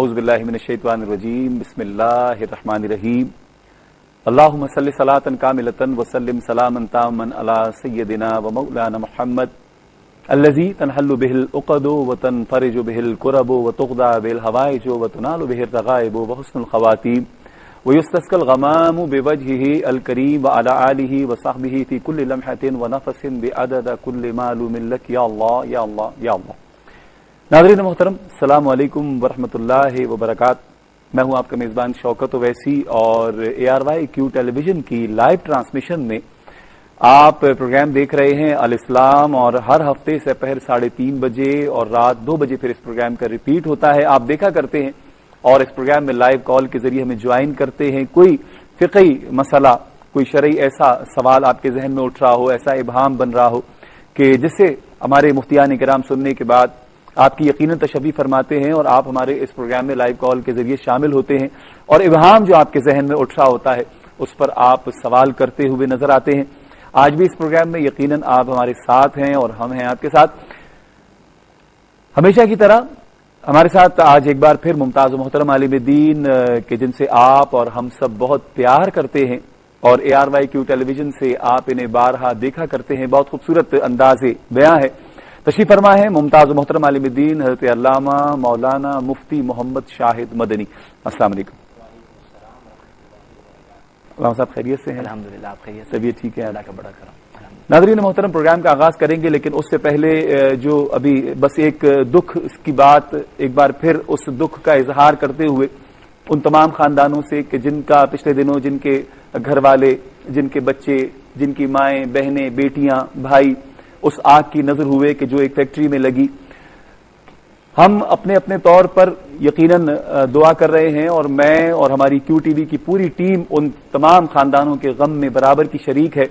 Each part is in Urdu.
اعوذ باللہ من الشیطان الرجیم بسم اللہ الرحمن الرحیم اللہم صلی صلاة کاملة وسلم سلاما تاما علی سیدنا و مولانا محمد الذی تنحل به العقد وتنفرج به الكرب وتقضى به الحوائج وتنال به الرغائب وحسن الخواتیم ويستسقى الغمام بوجهه الكريم وعلى آله وصحبه في كل لمحة ونفس بعدد كل معلوم لك یا اللہ یا اللہ یا اللہ۔ ناظرین محترم، السلام علیکم ورحمۃ اللہ وبرکاتہ۔ میں ہوں آپ کا میزبان شوکت اویسی اور ARYQ ٹیلی ویژن کی لائیو ٹرانسمیشن میں آپ پروگرام دیکھ رہے ہیں الاسلام، اور ہر ہفتے سپہر 3:30 بجے اور رات 2 بجے پھر اس پروگرام کا ریپیٹ ہوتا ہے۔ آپ دیکھا کرتے ہیں اور اس پروگرام میں لائیو کال کے ذریعے ہمیں جوائن کرتے ہیں۔ کوئی فقہی مسئلہ، کوئی شرعی ایسا سوال آپ کے ذہن میں اٹھ رہا ہو، ایسا ابہام بن رہا ہو کہ جس سے ہمارے مفتیان کرام سننے کے بعد آپ کی یقیناً تشفی فرماتے ہیں اور آپ ہمارے اس پروگرام میں لائیو کال کے ذریعے شامل ہوتے ہیں، اور ابہام جو آپ کے ذہن میں اٹھ رہا ہوتا ہے اس پر آپ سوال کرتے ہوئے نظر آتے ہیں۔ آج بھی اس پروگرام میں یقیناً آپ ہمارے ساتھ ہیں اور ہم ہیں آپ کے ساتھ ہمیشہ کی طرح۔ ہمارے ساتھ آج ایک بار پھر ممتاز و محترم عالم دین کہ جن سے آپ اور ہم سب بہت پیار کرتے ہیں اور ARYQ ٹیلی ویژن سے آپ انہیں بارہا دیکھا کرتے ہیں، بہت خوبصورت انداز بیاں ہے۔ تشریف فرما ہے ممتاز و محترم عالم دین حضرت علامہ مولانا مفتی محمد شاہد مدنی۔ السلام علیکم۔ علامہ صاحب خیریت سے ہیں؟ الحمدللہ، آپ خیریت سے؟ طبیعت ٹھیک ہے؟ اللہ کا بڑا کرم۔ ناظرین محترم، پروگرام کا آغاز کریں گے، لیکن اس سے پہلے جو ابھی بس ایک دکھ کی بات ایک بار پھر اس دکھ کا اظہار کرتے ہوئے ان تمام خاندانوں سے کہ جن کا پچھلے دنوں جن کے گھر والے، جن کے بچے، جن کی مائیں، بہنیں، بیٹیاں، بھائی اس آگ کی نظر ہوئے کہ جو ایک فیکٹری میں لگی، ہم اپنے اپنے طور پر یقیناً دعا کر رہے ہیں، اور میں اور ہماری QTV کی پوری ٹیم ان تمام خاندانوں کے غم میں برابر کی شریک ہے،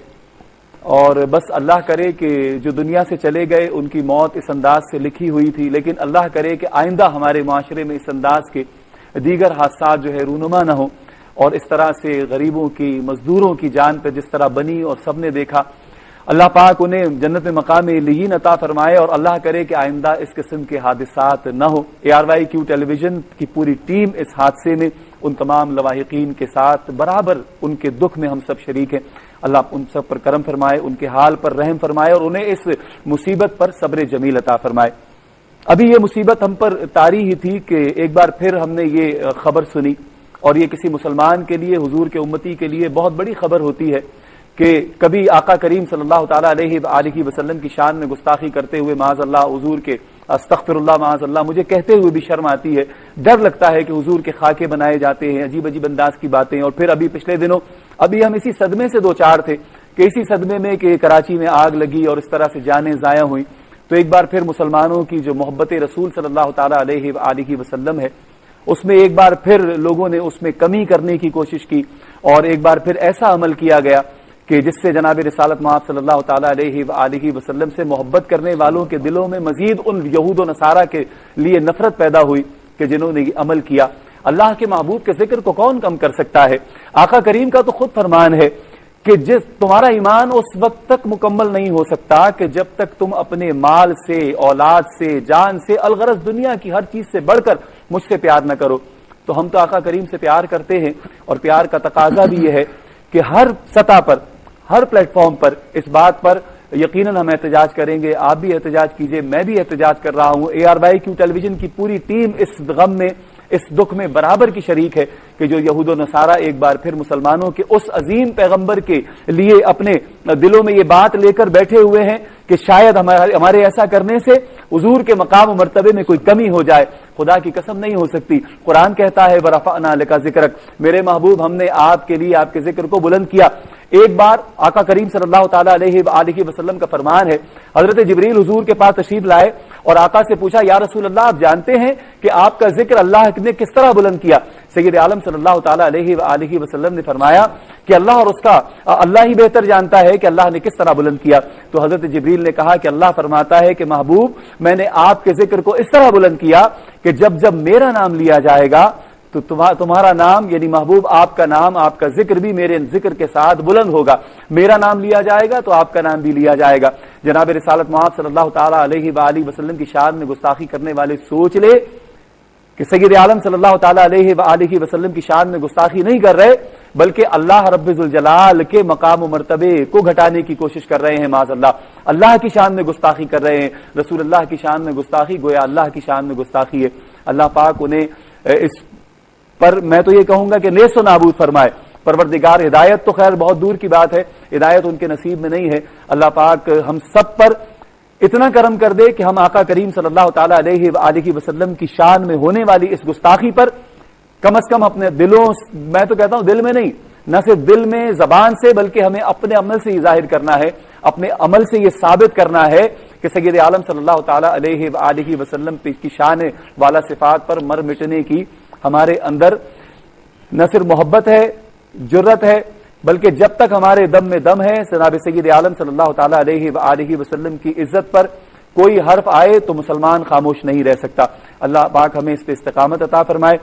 اور بس اللہ کرے کہ جو دنیا سے چلے گئے ان کی موت اس انداز سے لکھی ہوئی تھی، لیکن اللہ کرے کہ آئندہ ہمارے معاشرے میں اس انداز کے دیگر حادثات جو ہے رونما نہ ہوں، اور اس طرح سے غریبوں کی، مزدوروں کی جان پہ جس طرح بنی اور سب نے دیکھا، اللہ پاک انہیں جنت میں مقام علیین عطا فرمائے، اور اللہ کرے کہ آئندہ اس قسم کے حادثات نہ ہو۔ ARYQ ٹیلی ویژن کی پوری ٹیم اس حادثے میں ان تمام لواحقین کے ساتھ برابر ان کے دکھ میں ہم سب شریک ہیں۔ اللہ ان سب پر کرم فرمائے، ان کے حال پر رحم فرمائے، اور انہیں اس مصیبت پر صبر جمیل عطا فرمائے۔ ابھی یہ مصیبت ہم پر طاری ہی تھی کہ ایک بار پھر ہم نے یہ خبر سنی، اور یہ کسی مسلمان کے لیے، حضور کے امتی کے لیے بہت بڑی خبر ہوتی ہے کہ کبھی آقا کریم صلی اللہ تعالیٰ علیہ وآلہ وسلم کی شان میں گستاخی کرتے ہوئے معاذ اللہ حضور کے استغفر اللہ معاذ اللہ مجھے کہتے ہوئے بھی شرم آتی ہے، ڈر لگتا ہے کہ حضور کے خاکے بنائے جاتے ہیں، عجیب عجیب انداز کی باتیں۔ اور پھر ابھی پچھلے دنوں ابھی ہم اسی صدمے سے دو چار تھے کہ اسی صدمے میں کہ کراچی میں آگ لگی اور اس طرح سے جانیں ضائع ہوئیں، تو ایک بار پھر مسلمانوں کی جو محبت رسول صلی اللہ تعالیٰ علیہ وآلہ وسلم ہے اس میں ایک بار پھر لوگوں نے اس میں کمی کرنے کی کوشش کی، اور ایک بار پھر ایسا عمل کیا گیا کہ جس سے جناب رسالت مآب صلی اللہ تعالیٰ علیہ وآلہ وسلم سے محبت کرنے والوں کے دلوں میں مزید ان یہود و نصارہ کے لیے نفرت پیدا ہوئی کہ جنہوں نے یہ عمل کیا۔ اللہ کے محبوب کے ذکر کو کون کم کر سکتا ہے؟ آقا کریم کا تو خود فرمان ہے کہ تمہارا ایمان اس وقت تک مکمل نہیں ہو سکتا کہ جب تک تم اپنے مال سے، اولاد سے، جان سے، الغرض دنیا کی ہر چیز سے بڑھ کر مجھ سے پیار نہ کرو۔ تو ہم تو آقا کریم سے پیار کرتے ہیں، اور پیار کا تقاضا بھی یہ ہے کہ ہر سطح پر، ہر پلیٹ فارم پر اس بات پر یقیناً ہم احتجاج کریں گے۔ آپ بھی احتجاج کیجئے، میں بھی احتجاج کر رہا ہوں۔ ARYQ ٹیلی ویژن کی پوری ٹیم اس غم میں، اس دکھ میں برابر کی شریک ہے کہ جو یہود و نصارہ ایک بار پھر مسلمانوں کے اس عظیم پیغمبر کے لیے اپنے دلوں میں یہ بات لے کر بیٹھے ہوئے ہیں کہ شاید ہمارے ایسا کرنے سے حضور کے مقام و مرتبے میں کوئی کمی ہو جائے۔ خدا کی قسم نہیں ہو سکتی۔ قرآن کہتا ہے وَرَفَعْنَا لَكَ ذِكْرَكَ، میرے محبوب ہم نے آپ کے لیے آپ کے ذکر کو بلند کیا۔ ایک بار آقا کریم صلی اللہ تعالیٰ علیہ وآلہ وسلم کا فرمان ہے، حضرت جبریل حضور کے پاس تشریف لائے اور آقا سے پوچھا یا رسول اللہ آپ جانتے ہیں کہ آپ کا ذکر اللہ نے کس طرح بلند کیا؟ سید عالم صلی اللہ تعالیٰ علیہ وآلہ وسلم نے فرمایا کہ اللہ اور اس کا اللہ ہی بہتر جانتا ہے کہ اللہ نے کس طرح بلند کیا۔ تو حضرت جبریل نے کہا کہ اللہ فرماتا ہے کہ محبوب میں نے آپ کے ذکر کو اس طرح بلند کیا کہ جب میرا نام لیا جائے گا تو تمہارا نام یعنی محبوب آپ کا نام، آپ کا ذکر بھی میرے ذکر کے ساتھ بلند ہوگا۔ میرا نام لیا جائے گا تو آپ کا نام بھی لیا جائے گا۔ جناب رسالت مآب صلی اللہ تعالیٰ علیہ وآلہ وسلم کی شان میں گستاخی کرنے والے سوچ لے کہ سید عالم صلی اللہ تعالیٰ علیہ وآلہ وسلم کی شان میں گستاخی نہیں کر رہے بلکہ اللہ رب ذوالجلال کے مقام و مرتبے کو گھٹانے کی کوشش کر رہے ہیں. معاذ اللہ، اللہ کی شان میں گستاخی کر رہے ہیں. رسول اللہ کی شان میں گستاخی گویا اللہ کی شان میں گستاخی ہے. اللہ پاک انہیں اس پر میں تو یہ کہوں گا کہ نیست و نابود فرمائے. پروردگار ہدایت تو خیر بہت دور کی بات ہے، ہدایت ان کے نصیب میں نہیں ہے. اللہ پاک ہم سب پر اتنا کرم کر دے کہ ہم آقا کریم صلی اللہ تعالیٰ علیہ وآلہ وسلم کی شان میں ہونے والی اس گستاخی پر کم از کم اپنے دلوں، میں تو کہتا ہوں دل میں نہیں، نہ صرف دل میں زبان سے، بلکہ ہمیں اپنے عمل سے یہ ظاہر کرنا ہے، اپنے عمل سے یہ ثابت کرنا ہے کہ سید عالم صلی اللہ تعالیٰ علیہ وآلہ وسلم کی شان والا صفات پر مر مٹنے کی ہمارے اندر نہ صرف محبت ہے، جرت ہے، بلکہ جب تک ہمارے دم میں دم ہے جناب سید عالم صلی اللہ تعالیٰ علیہ وآلہ وسلم کی عزت پر کوئی حرف آئے تو مسلمان خاموش نہیں رہ سکتا. اللہ پاک ہمیں اس پہ استقامت عطا فرمائے.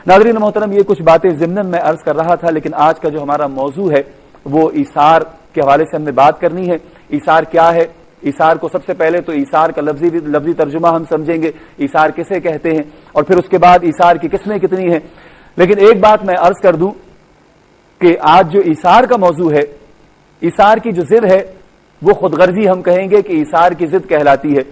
ناظرین محترم، یہ کچھ باتیں ضمناً میں عرض کر رہا تھا، لیکن آج کا جو ہمارا موضوع ہے وہ ایثار کے حوالے سے ہم نے بات کرنی ہے. ایثار کیا ہے؟ ایثار کو سب سے پہلے تو ایثار کا لفظی ترجمہ ہم سمجھیں گے، ایثار کسے کہتے ہیں، اور پھر اس کے بعد ایثار کی قسمیں کتنی ہیں. لیکن ایک بات میں عرض کر دوں کہ آج جو ایثار کا موضوع ہے، ایثار کی جو ضد ہے وہ خود غرضی ہم کہیں گے کہ ایثار کی ضد کہلاتی ہے.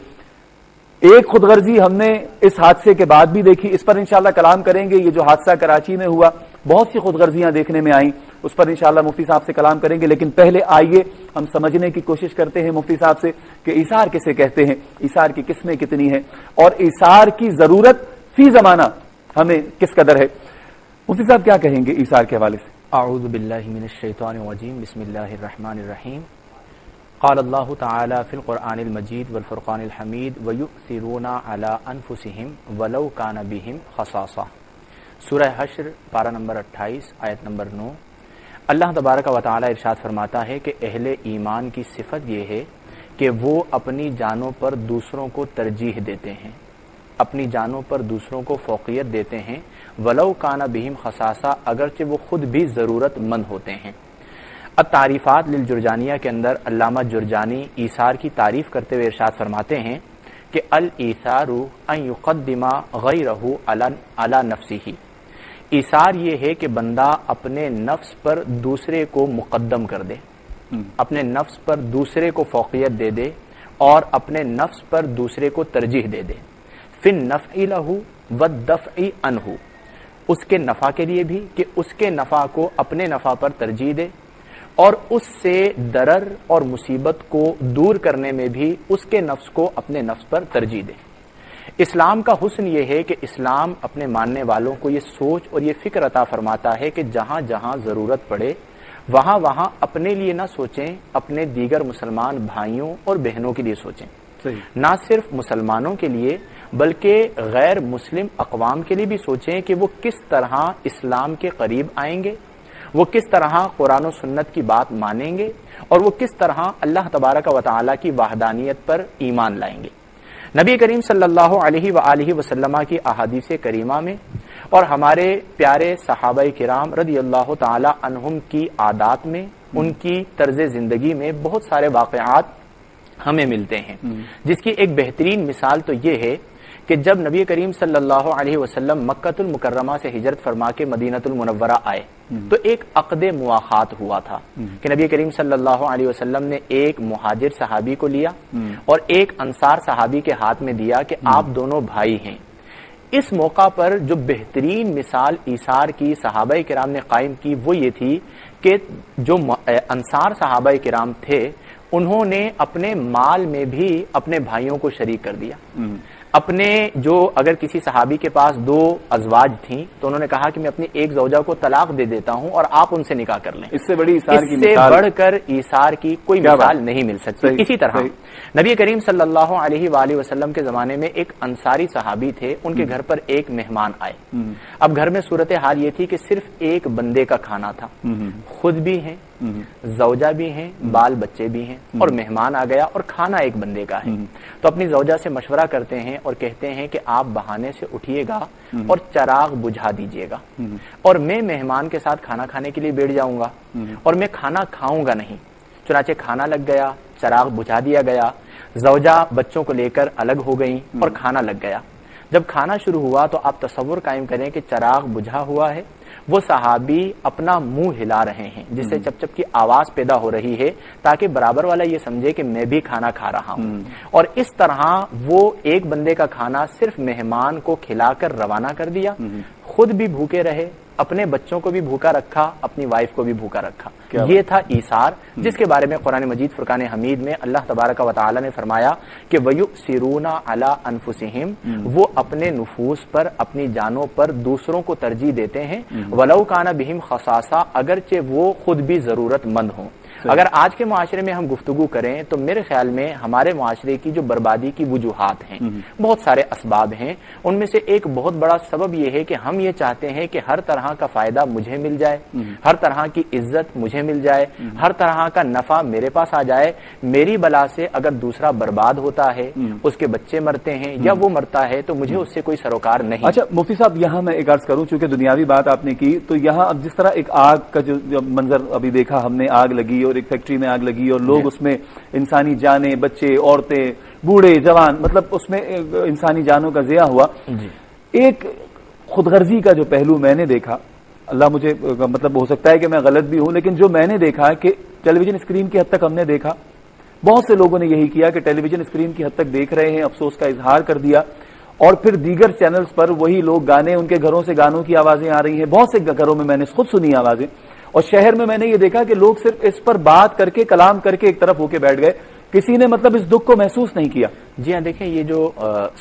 ایک خود غرضی ہم نے اس حادثے کے بعد بھی دیکھی، اس پر انشاءاللہ کلام کریں گے. یہ جو حادثہ کراچی میں ہوا، بہت سی خود غرضیاں دیکھنے میں آئیں، اس پر انشاءاللہ مفتی صاحب سے کلام کریں گے. لیکن پہلے آئیے ہم سمجھنے کی کوشش کرتے ہیں مفتی صاحب سے کہ ایثار کسے کہتے ہیں، ایثار کی قسمیں کتنی ہیں، اور ایثار کی ضرورت فی زمانہ ہمیں کس قدر ہے. مفتی صاحب کیا کہیں گے ایثار کے حوالے سے؟ اعوذ باللہ من الشیطان الرجیم، بسم اللہ الرحمن الرحیم. قال اللہ تعالی فی القرآن المجید والفرقان الحمید ویؤثرون علی انفسہم ولو کان بہم خصاصہ. سورہ حشر پارہ نمبر 28 آیت نمبر 9. اللہ تبارک و تعالی ارشاد فرماتا ہے کہ اہل ایمان کی صفت یہ ہے کہ وہ اپنی جانوں پر دوسروں کو ترجیح دیتے ہیں، اپنی جانوں پر دوسروں کو فوقیت دیتے ہیں، ولو کان بہم خصاصہ، اگرچہ وہ خود بھی ضرورت مند ہوتے ہیں. التعریفات للجرجانیہ کے اندر علامہ جرجانی ایثار کی تعریف کرتے ہوئے ارشاد فرماتے ہیں کہ الایثار ان یقدم غیرہ علی نفسہ. ایثار یہ ہے کہ بندہ اپنے نفس پر دوسرے کو مقدم کر دے، اپنے نفس پر دوسرے کو فوقیت دے دے اور اپنے نفس پر دوسرے کو ترجیح دے دے. فی النفع لہ والدفع عنہ، اس کے نفع کے لیے بھی کہ اس کے نفع کو اپنے نفع پر ترجیح دے، اور اس سے ضرر اور مصیبت کو دور کرنے میں بھی اس کے نفس کو اپنے نفس پر ترجیح دے. اسلام کا حسن یہ ہے کہ اسلام اپنے ماننے والوں کو یہ سوچ اور یہ فکر عطا فرماتا ہے کہ جہاں جہاں ضرورت پڑے وہاں وہاں اپنے لیے نہ سوچیں، اپنے دیگر مسلمان بھائیوں اور بہنوں کے لیے سوچیں. نہ صرف مسلمانوں کے لیے بلکہ غیر مسلم اقوام کے لیے بھی سوچیں کہ وہ کس طرح اسلام کے قریب آئیں گے، وہ کس طرح قرآن و سنت کی بات مانیں گے، اور وہ کس طرح اللہ تبارک و تعالی کی وحدانیت پر ایمان لائیں گے. نبی کریم صلی اللہ علیہ وآلہ وسلم کی احادیث کریمہ میں اور ہمارے پیارے صحابہ کرام رضی اللہ تعالی عنہم کی عادات میں، ان کی طرز زندگی میں بہت سارے واقعات ہمیں ملتے ہیں، جس کی ایک بہترین مثال تو یہ ہے کہ جب نبی کریم صلی اللہ علیہ وسلم مکۃ المکرمہ سے ہجرت فرما کے مدینۃ المنورہ آئے تو ایک عقد مواخات ہوا تھا کہ نبی کریم صلی اللہ علیہ وسلم نے ایک مہاجر صحابی کو لیا اور ایک انصار صحابی کے ہاتھ میں دیا کہ آپ دونوں بھائی ہیں. اس موقع پر جو بہترین مثال ایثار کی صحابہ کرام نے قائم کی وہ یہ تھی کہ جو انصار صحابہ کرام تھے انہوں نے اپنے مال میں بھی اپنے بھائیوں کو شریک کر دیا. اپنے جو اگر کسی صحابی کے پاس 2 ازواج تھیں تو انہوں نے کہا کہ میں اپنی ایک زوجہ کو طلاق دے دیتا ہوں اور آپ ان سے نکاح کر لیں. اس سے بڑی ایثار کی مثال، اس سے بڑھ کر ایثار کی کوئی مثال نہیں مل سکتی. اسی طرح نبی کریم صلی اللہ علیہ وآلہ وسلم کے زمانے میں ایک انصاری صحابی تھے، ان کے گھر پر ایک مہمان آئے. اب گھر میں صورتحال یہ تھی کہ صرف ایک بندے کا کھانا تھا، خود بھی ہیں، زوجہ بھی ہیں، بال بچے بھی ہیں، اور مہمان آ گیا اور کھانا ایک بندے کا ہے. تو اپنی زوجہ سے مشورہ کرتے ہیں اور کہتے ہیں کہ آپ بہانے سے اٹھیے گا اور چراغ بجھا دیجئے گا، اور میں مہمان کے ساتھ کھانا کھانے کے لیے بیٹھ جاؤں گا اور میں کھانا کھاؤں گا نہیں. چنانچہ کھانا لگ گیا، چراغ بجھا دیا گیا، زوجہ بچوں کو لے کر الگ ہو گئیں اور کھانا لگ گیا. جب کھانا شروع ہوا تو آپ تصور قائم کریں کہ چراغ بجھا ہوا ہے، وہ صحابی اپنا منہ ہلا رہے ہیں جس سے چپ چپ کی آواز پیدا ہو رہی ہے تاکہ برابر والا یہ سمجھے کہ میں بھی کھانا کھا رہا ہوں، اور اس طرح وہ ایک بندے کا کھانا صرف مہمان کو کھلا کر روانہ کر دیا، خود بھی بھوکے رہے، اپنے بچوں کو بھی بھوکا رکھا، اپنی وائف کو بھی بھوکا رکھا۔ یہ تھا ایثار، جس کے بارے میں قرآن مجید فرقان حمید میں اللہ تبارک و تعالی نے فرمایا کہ وَيُؤْثِرُونَ عَلَىٰ أَنفُسِهِمْ، وہ اپنے نفوس پر، اپنی جانوں پر دوسروں کو ترجیح دیتے ہیں، وَلَوْ كَانَ بِهِمْ خَصَاصَةٌ، اگرچہ وہ خود بھی ضرورت مند ہوں۔ اگر آج کے معاشرے میں ہم گفتگو کریں تو میرے خیال میں ہمارے معاشرے کی جو بربادی کی وجوہات ہیں، بہت سارے اسباب ہیں، ان میں سے ایک بہت بڑا سبب یہ ہے کہ ہم یہ چاہتے ہیں کہ ہر طرح کا فائدہ مجھے مل جائے، ہر طرح کی عزت مجھے مل جائے، ہر طرح کا نفع میرے پاس آ جائے، میری بلا سے اگر دوسرا برباد ہوتا ہے، اس کے بچے مرتے ہیں یا وہ مرتا ہے تو مجھے اس سے کوئی سروکار نہیں۔ اچھا مفتی صاحب، یہاں میں ایک عرض کروں، چونکہ دنیاوی بات آپ نے کی، تو یہاں اب جس طرح ایک آگ کا جو منظر ابھی دیکھا ہم نے، آگ لگی اور ایک فیکٹری میں آگ لگی اور لوگ اس میں انسانی جانیں، بچے، عورتیں، بوڑھے، جوان، مطلب اس میں انسانی جانوں کا ضیاع ہوا۔ ایک خود غرضی کا جو پہلو میں نے دیکھا، اللہ مجھے مطلب ہو سکتا ہے کہ میں غلط بھی ہوں، لیکن جو میں نے دیکھا کہ ٹیلی ویژن اسکرین کی حد تک ہم نے دیکھا، بہت سے لوگوں نے یہی کیا کہ ٹیلی ویژن اسکرین کی حد تک دیکھ رہے ہیں، افسوس کا اظہار کر دیا، اور پھر دیگر چینلز پر وہی لوگ گانے، ان کے گھروں سے گانوں کی آوازیں آ رہی ہیں، بہت سے گھروں میں نے خود سنی آوازیں، اور شہر میں نے یہ دیکھا کہ لوگ صرف اس پر بات کر کے، کلام کر کے ایک طرف ہو کے بیٹھ گئے، کسی نے مطلب اس دکھ کو محسوس نہیں کیا۔ جی ہاں، دیکھیں یہ جو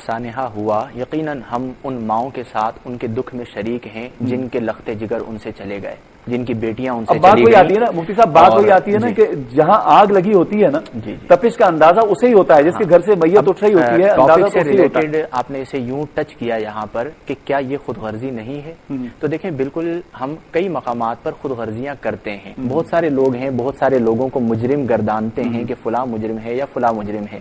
سانحہ ہوا، یقیناً ہم ان ماؤں کے ساتھ ان کے دکھ میں شریک ہیں جن کے لخت جگر ان سے چلے گئے، جن کی بیٹیاں ان سے چلی گئیں۔ بات وہی آتی ہے نا مفتی صاحب، بات وہی آتی ہے نا کہ جہاں آگ لگی ہوتی ہے نا، تپش کا اندازہ اسے ہی ہوتا ہے، جس کے گھر سے میت اٹھ رہی ہوتی ہے، اندازہ سے ریلیٹڈ آپ نے اسے یوں ٹچ کیا یہاں پر کہ کیا یہ خود غرضی نہیں ہے؟ تو دیکھیں بالکل ہم کئی مقامات پر خود غرضیاں کرتے ہیں، بہت سارے لوگ ہیں، بہت سارے لوگوں کو مجرم گردانتے ہیں کہ فلاں مجرم ہے یا فلاں مجرم ہے۔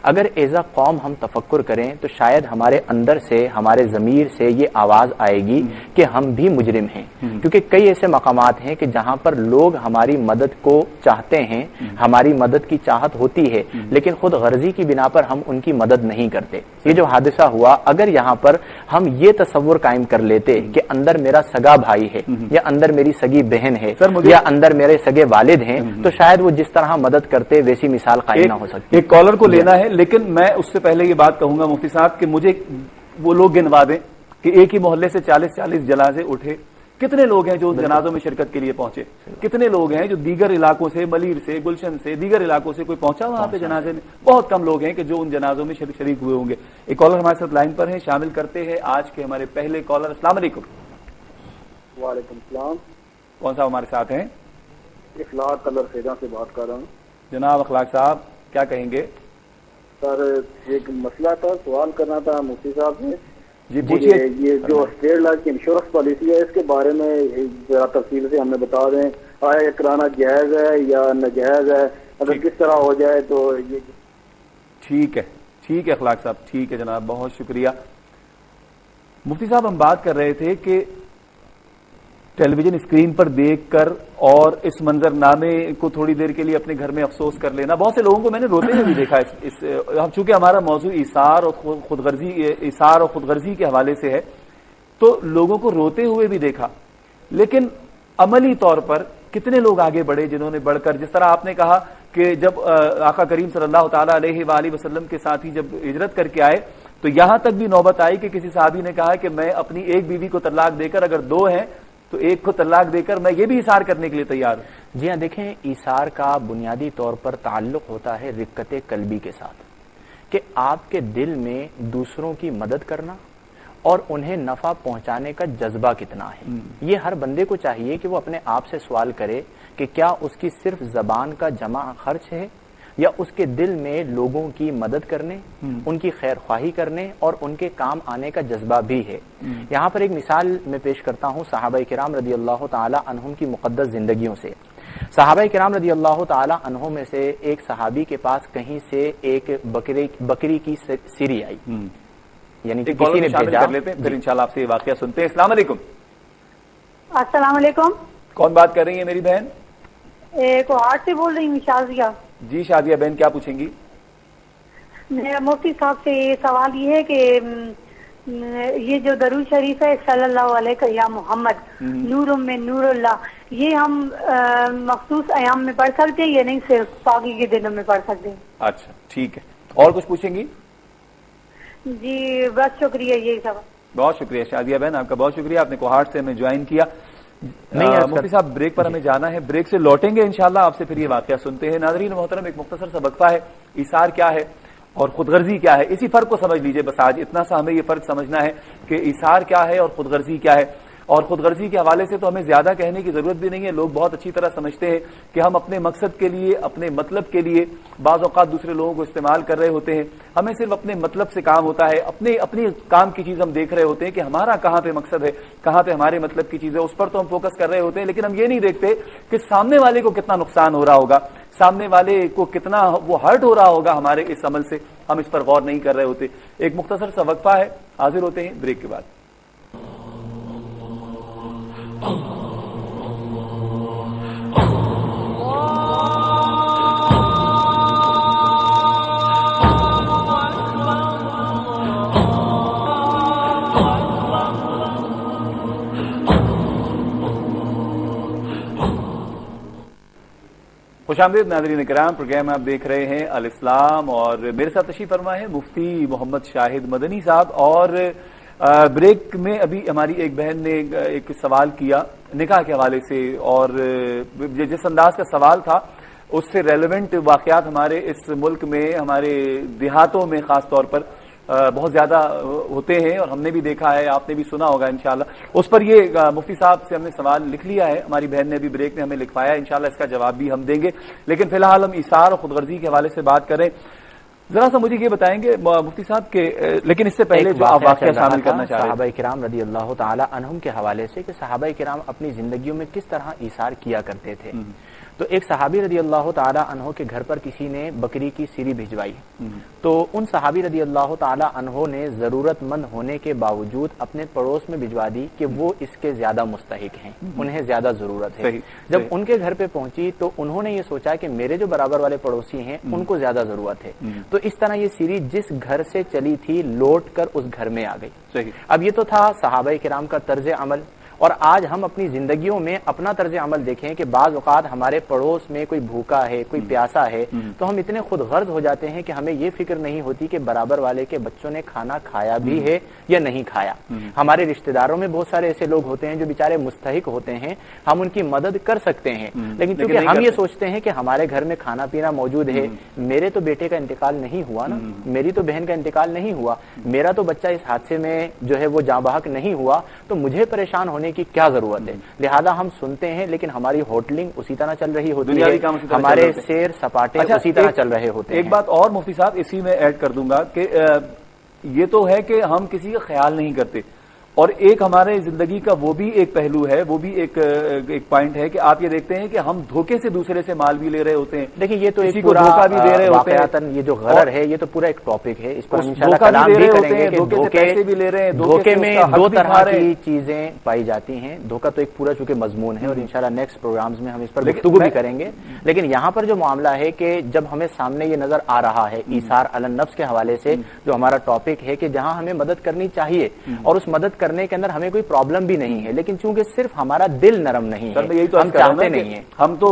اگر ایز اے قوم ہم تفکر کریں تو شاید ہمارے اندر سے، ہمارے ضمیر سے یہ آواز آئے گی کہ ہم بھی مجرم ہیں، کیونکہ کئی ایسے مقامات ہیں کہ جہاں پر لوگ ہماری مدد کو چاہتے ہیں، ہماری مدد کی چاہت ہوتی ہے، لیکن خود غرضی کی بنا پر ہم ان کی مدد نہیں کرتے۔ یہ جو حادثہ ہوا، اگر یہاں پر ہم یہ تصور قائم کر لیتے کہ اندر میرا سگا بھائی ہے یا اندر میری سگی بہن ہے یا اندر میرے سگے والد ہیں، تو شاید وہ جس طرح مدد کرتے ویسی مثال قائم نہ ہو سکتی۔ ایک کالر کو لینا ہے، لیکن میں اس سے پہلے یہ بات کہوں گا مفتی صاحب کہ مجھے وہ لوگ گنوا دیں کہ ایک ہی محلے سے 40 جنازے اٹھے، کتنے لوگ ہیں جو جنازوں میں شرکت کے لیے پہنچے، کتنے لوگ ہیں جو دیگر علاقوں سے، ملیر سے، گلشن سے، دیگر علاقوں سے کوئی پہنچا وہاں پہ جنازے میں؟ بہت کم لوگ ہیں کہ جو ان جنازوں میں شریک ہوئے ہوں گے۔ ایک کالر ہمارے ساتھ لائن پر ہیں، شامل کرتے ہیں آج کے ہمارے پہلے کالر۔ السلام علیکم۔ وعلیکم السلام۔ کون صاحب ہمارے ساتھ ہیں؟ اخلاق کلر سیدا سے بات کر رہا ہوں۔ جناب اخلاق صاحب کیا کہیں گے؟ سر ایک مسئلہ تھا، سوال کرنا تھا مفتی صاحب سے۔ جی پوچھیے۔ یہ جو اسٹیٹ لائف کی انشورنس پالیسی ہے، اس کے بارے میں ذرا تفصیل سے ہمیں بتا دیں، آیا یہ کرانا جائز ہے یا ناجائز ہے؟ اگر کس طرح ہو جائے تو یہ ٹھیک ہے۔ ٹھیک ہے اخلاق صاحب، ٹھیک ہے جناب، بہت شکریہ۔ مفتی صاحب ہم بات کر رہے تھے کہ ٹیلی ویژن اسکرین پر دیکھ کر اور اس منظر نامے کو تھوڑی دیر کے لیے اپنے گھر میں افسوس کر لینا، بہت سے لوگوں کو میں نے روتے ہوئے بھی دیکھا۔ چونکہ ہمارا موضوع ایثار اور خود غرضی کے حوالے سے ہے تو لوگوں کو روتے ہوئے بھی دیکھا، لیکن عملی طور پر کتنے لوگ آگے بڑھے جنہوں نے بڑھ کر، جس طرح آپ نے کہا کہ جب آقا کریم صلی اللہ تعالی علیہ وآلہ وسلم کے ساتھی جب ہجرت کر کے آئے تو یہاں تک بھی نوبت آئی کہ کسی صحابی نے کہا کہ میں اپنی ایک بیوی کو طلاق دے کر، اگر 2 ہیں تو ایک کو طلاق دے کر میں یہ بھی ایثار کرنے کے لیے تیار ہوں۔ جی ہاں، دیکھیں ایثار کا بنیادی طور پر تعلق ہوتا ہے رقت قلبی کے ساتھ، کہ آپ کے دل میں دوسروں کی مدد کرنا اور انہیں نفع پہنچانے کا جذبہ کتنا ہے۔ یہ ہر بندے کو چاہیے کہ وہ اپنے آپ سے سوال کرے کہ کیا اس کی صرف زبان کا جمع خرچ ہے یا اس کے دل میں لوگوں کی مدد کرنے، ان کی خیر خواہی کرنے اور ان کے کام آنے کا جذبہ بھی ہے۔ یہاں پر ایک مثال میں پیش کرتا ہوں صحابہ کرام رضی اللہ تعالی عنہم کی مقدس زندگیوں سے۔ صحابہ کرام رضی اللہ تعالی عنہم میں سے ایک صحابی کے پاس کہیں سے ایک بکری کی سری آئی، یعنی کہ کسی نے بھیجا۔ کر لیتے ہیں پھر انشاءاللہ آپ سے یہ واقعہ سنتے ہیں۔ السلام علیکم۔ السلام علیکم۔ کون بات کر رہی ہے میری بہن؟ کوہاٹ سے بول رہی ہوں، شازیہ۔ جی شادیہ بہن، کیا پوچھیں گی؟ میرا مفتی صاحب سے سوال یہ ہے کہ یہ جو درود شریف ہے صلی اللہ علیہ یا محمد نور میں نور اللہ، یہ ہم مخصوص ایام میں پڑھ سکتے ہیں یا نہیں صرف باقی کے دنوں میں پڑھ سکتے ہیں؟ اچھا ٹھیک ہے، اور کچھ پوچھیں گی؟ جی بس شکریہ، یہی سب۔ بہت شکریہ شادیہ بہن، آپ کا بہت شکریہ، آپ نے کوہاٹ سے ہمیں جوائن کیا۔ مفتی صاحب بریک پر ہمیں جانا ہے، بریک سے لوٹیں گے انشاءاللہ، آپ سے پھر یہ واقعہ سنتے ہیں۔ ناظرین محترم، ایک مختصر سا وقفہ ہے۔ ایثار کیا ہے اور خود غرضی کیا ہے، اسی فرق کو سمجھ لیجئے بس آج اتنا سا ہمیں یہ فرق سمجھنا ہے کہ ایثار کیا ہے اور خود غرضی کیا ہے۔ اور خود غرضی کے حوالے سے تو ہمیں زیادہ کہنے کی ضرورت بھی نہیں ہے، لوگ بہت اچھی طرح سمجھتے ہیں کہ ہم اپنے مقصد کے لیے، اپنے مطلب کے لیے بعض اوقات دوسرے لوگوں کو استعمال کر رہے ہوتے ہیں۔ ہمیں صرف اپنے مطلب سے کام ہوتا ہے، اپنی کام کی چیز ہم دیکھ رہے ہوتے ہیں کہ ہمارا کہاں پہ مقصد ہے، کہاں پہ ہمارے مطلب کی چیز ہے، اس پر تو ہم فوکس کر رہے ہوتے ہیں، لیکن ہم یہ نہیں دیکھتے کہ سامنے والے کو کتنا نقصان ہو رہا ہوگا، سامنے والے کو کتنا وہ ہرٹ ہو رہا ہوگا ہمارے اس عمل سے، ہم اس پر غور نہیں کر رہے ہوتے۔ ایک مختصر سا وقفہ ہے، حاضر ہوتے ہیں بریک کے بعد۔ خوش آمدید ناظرین کرام، پروگرام آپ دیکھ رہے ہیں الاسلام، اور میرے ساتھ تشریف فرما ہے مفتی محمد شاہد مدنی صاحب۔ اور بریک میں ابھی ہماری ایک بہن نے ایک سوال کیا نکاح کے حوالے سے، اور جس انداز کا سوال تھا اس سے ریلیونٹ واقعات ہمارے اس ملک میں، ہمارے دیہاتوں میں خاص طور پر بہت زیادہ ہوتے ہیں، اور ہم نے بھی دیکھا ہے، آپ نے بھی سنا ہوگا انشاءاللہ۔ اس پر یہ مفتی صاحب سے ہم نے سوال لکھ لیا ہے، ہماری بہن نے بھی بریک میں ہمیں لکھوایا، انشاءاللہ اس کا جواب بھی ہم دیں گے، لیکن فی الحال ہم ایثار اور خود غرضی کے حوالے سے بات کریں۔ ذرا سا مجھے یہ بتائیں گے مفتی صاحب کہ لیکن اس سے پہلے جو آپ واقعہ شامل کرنا چاہ رہے ہیں صحابہ کرام رضی اللہ تعالی عنہم کے حوالے سے، کہ صحابہ کرام اپنی زندگیوں میں کس طرح ایثار کیا کرتے تھے۔ تو ایک صحابی رضی اللہ تعالی عنہ کے گھر پر کسی نے بکری کی سیری بھجوائی، تو ان صحابی رضی اللہ تعالی عنہ نے ضرورت مند ہونے کے باوجود اپنے پڑوس میں بھجوا دی کہ وہ اس کے زیادہ مستحق ہیں، انہیں زیادہ ضرورت ہے۔ جب ان کے گھر پہ پہنچی تو انہوں نے یہ سوچا کہ میرے جو برابر والے پڑوسی ہیں ان کو زیادہ ضرورت ہے، تو اس طرح یہ سیری جس گھر سے چلی تھی لوٹ کر اس گھر میں آ گئی۔ اب یہ تو تھا صحابہ کرام کا طرز عمل، اور آج ہم اپنی زندگیوں میں اپنا طرز عمل دیکھیں کہ بعض اوقات ہمارے پڑوس میں کوئی بھوکا ہے، کوئی پیاسا ہے، تو ہم اتنے خود غرض ہو جاتے ہیں کہ ہمیں یہ فکر نہیں ہوتی کہ برابر والے کے بچوں نے کھانا کھایا بھی ہے یا نہیں کھایا۔ ہمارے رشتہ داروں میں بہت سارے ایسے لوگ ہوتے ہیں جو بیچارے مستحق ہوتے ہیں، ہم ان کی مدد کر سکتے ہیں، لیکن چونکہ ہم یہ سوچتے ہیں کہ ہمارے گھر میں کھانا پینا موجود ہے، میرے تو بیٹے کا انتقال نہیں ہوا نا، میری تو بہن کا انتقال نہیں ہوا، میرا تو بچہ اس حادثے میں جو ہے وہ جاں بحق نہیں ہوا، تو مجھے پریشان ہونے کی کیا ضرورت ہے؟ لہذا ہم سنتے ہیں لیکن ہماری ہوٹلنگ اسی طرح چل رہی ہوتی ہے، ہمارے سیر سپاٹے اسی طرح چل رہے ہوتے ہیں۔ ایک بات اور مفتی صاحب اسی میں ایڈ کر دوں گا کہ یہ تو ہے کہ ہم کسی کا خیال نہیں کرتے، اور ایک ہمارے زندگی کا وہ بھی ایک پہلو ہے، وہ بھی ایک پوائنٹ ہے کہ آپ یہ دیکھتے ہیں کہ ہم دھوکے سے دوسرے سے مال بھی لے رہے ہوتے ہیں۔ دیکھیں یہ تو ایک پورا دھوکہ بھی دے رہے ہوتے ہیں، یہ جو غرر ہے یہ تو پورا ایک ٹاپک ہے، اس پر انشاءاللہ کلام بھی کریں گے کہ دھوکے میں دو طرح کی چیزیں پائی جاتی ہیں۔ دھوکہ تو ایک پورا چونکہ مضمون ہے، اور انشاءاللہ نیکسٹ پروگرامز میں ہم اس پر گفتگو بھی کریں گے، لیکن یہاں پر جو معاملہ ہے کہ جب ہمیں سامنے یہ نظر آ رہا ہے ایثار علی النفس کے حوالے سے، جو ہمارا ٹاپک ہے کہ جہاں ہمیں مدد کرنی چاہیے اور اس مدد کرنے کے اندر ہمیں کوئی پرابلم بھی نہیں ہے، لیکن چونکہ صرف ہمارا دل نرم نہیں ہے، ہم چاہتے نہیں ہیں، ہم تو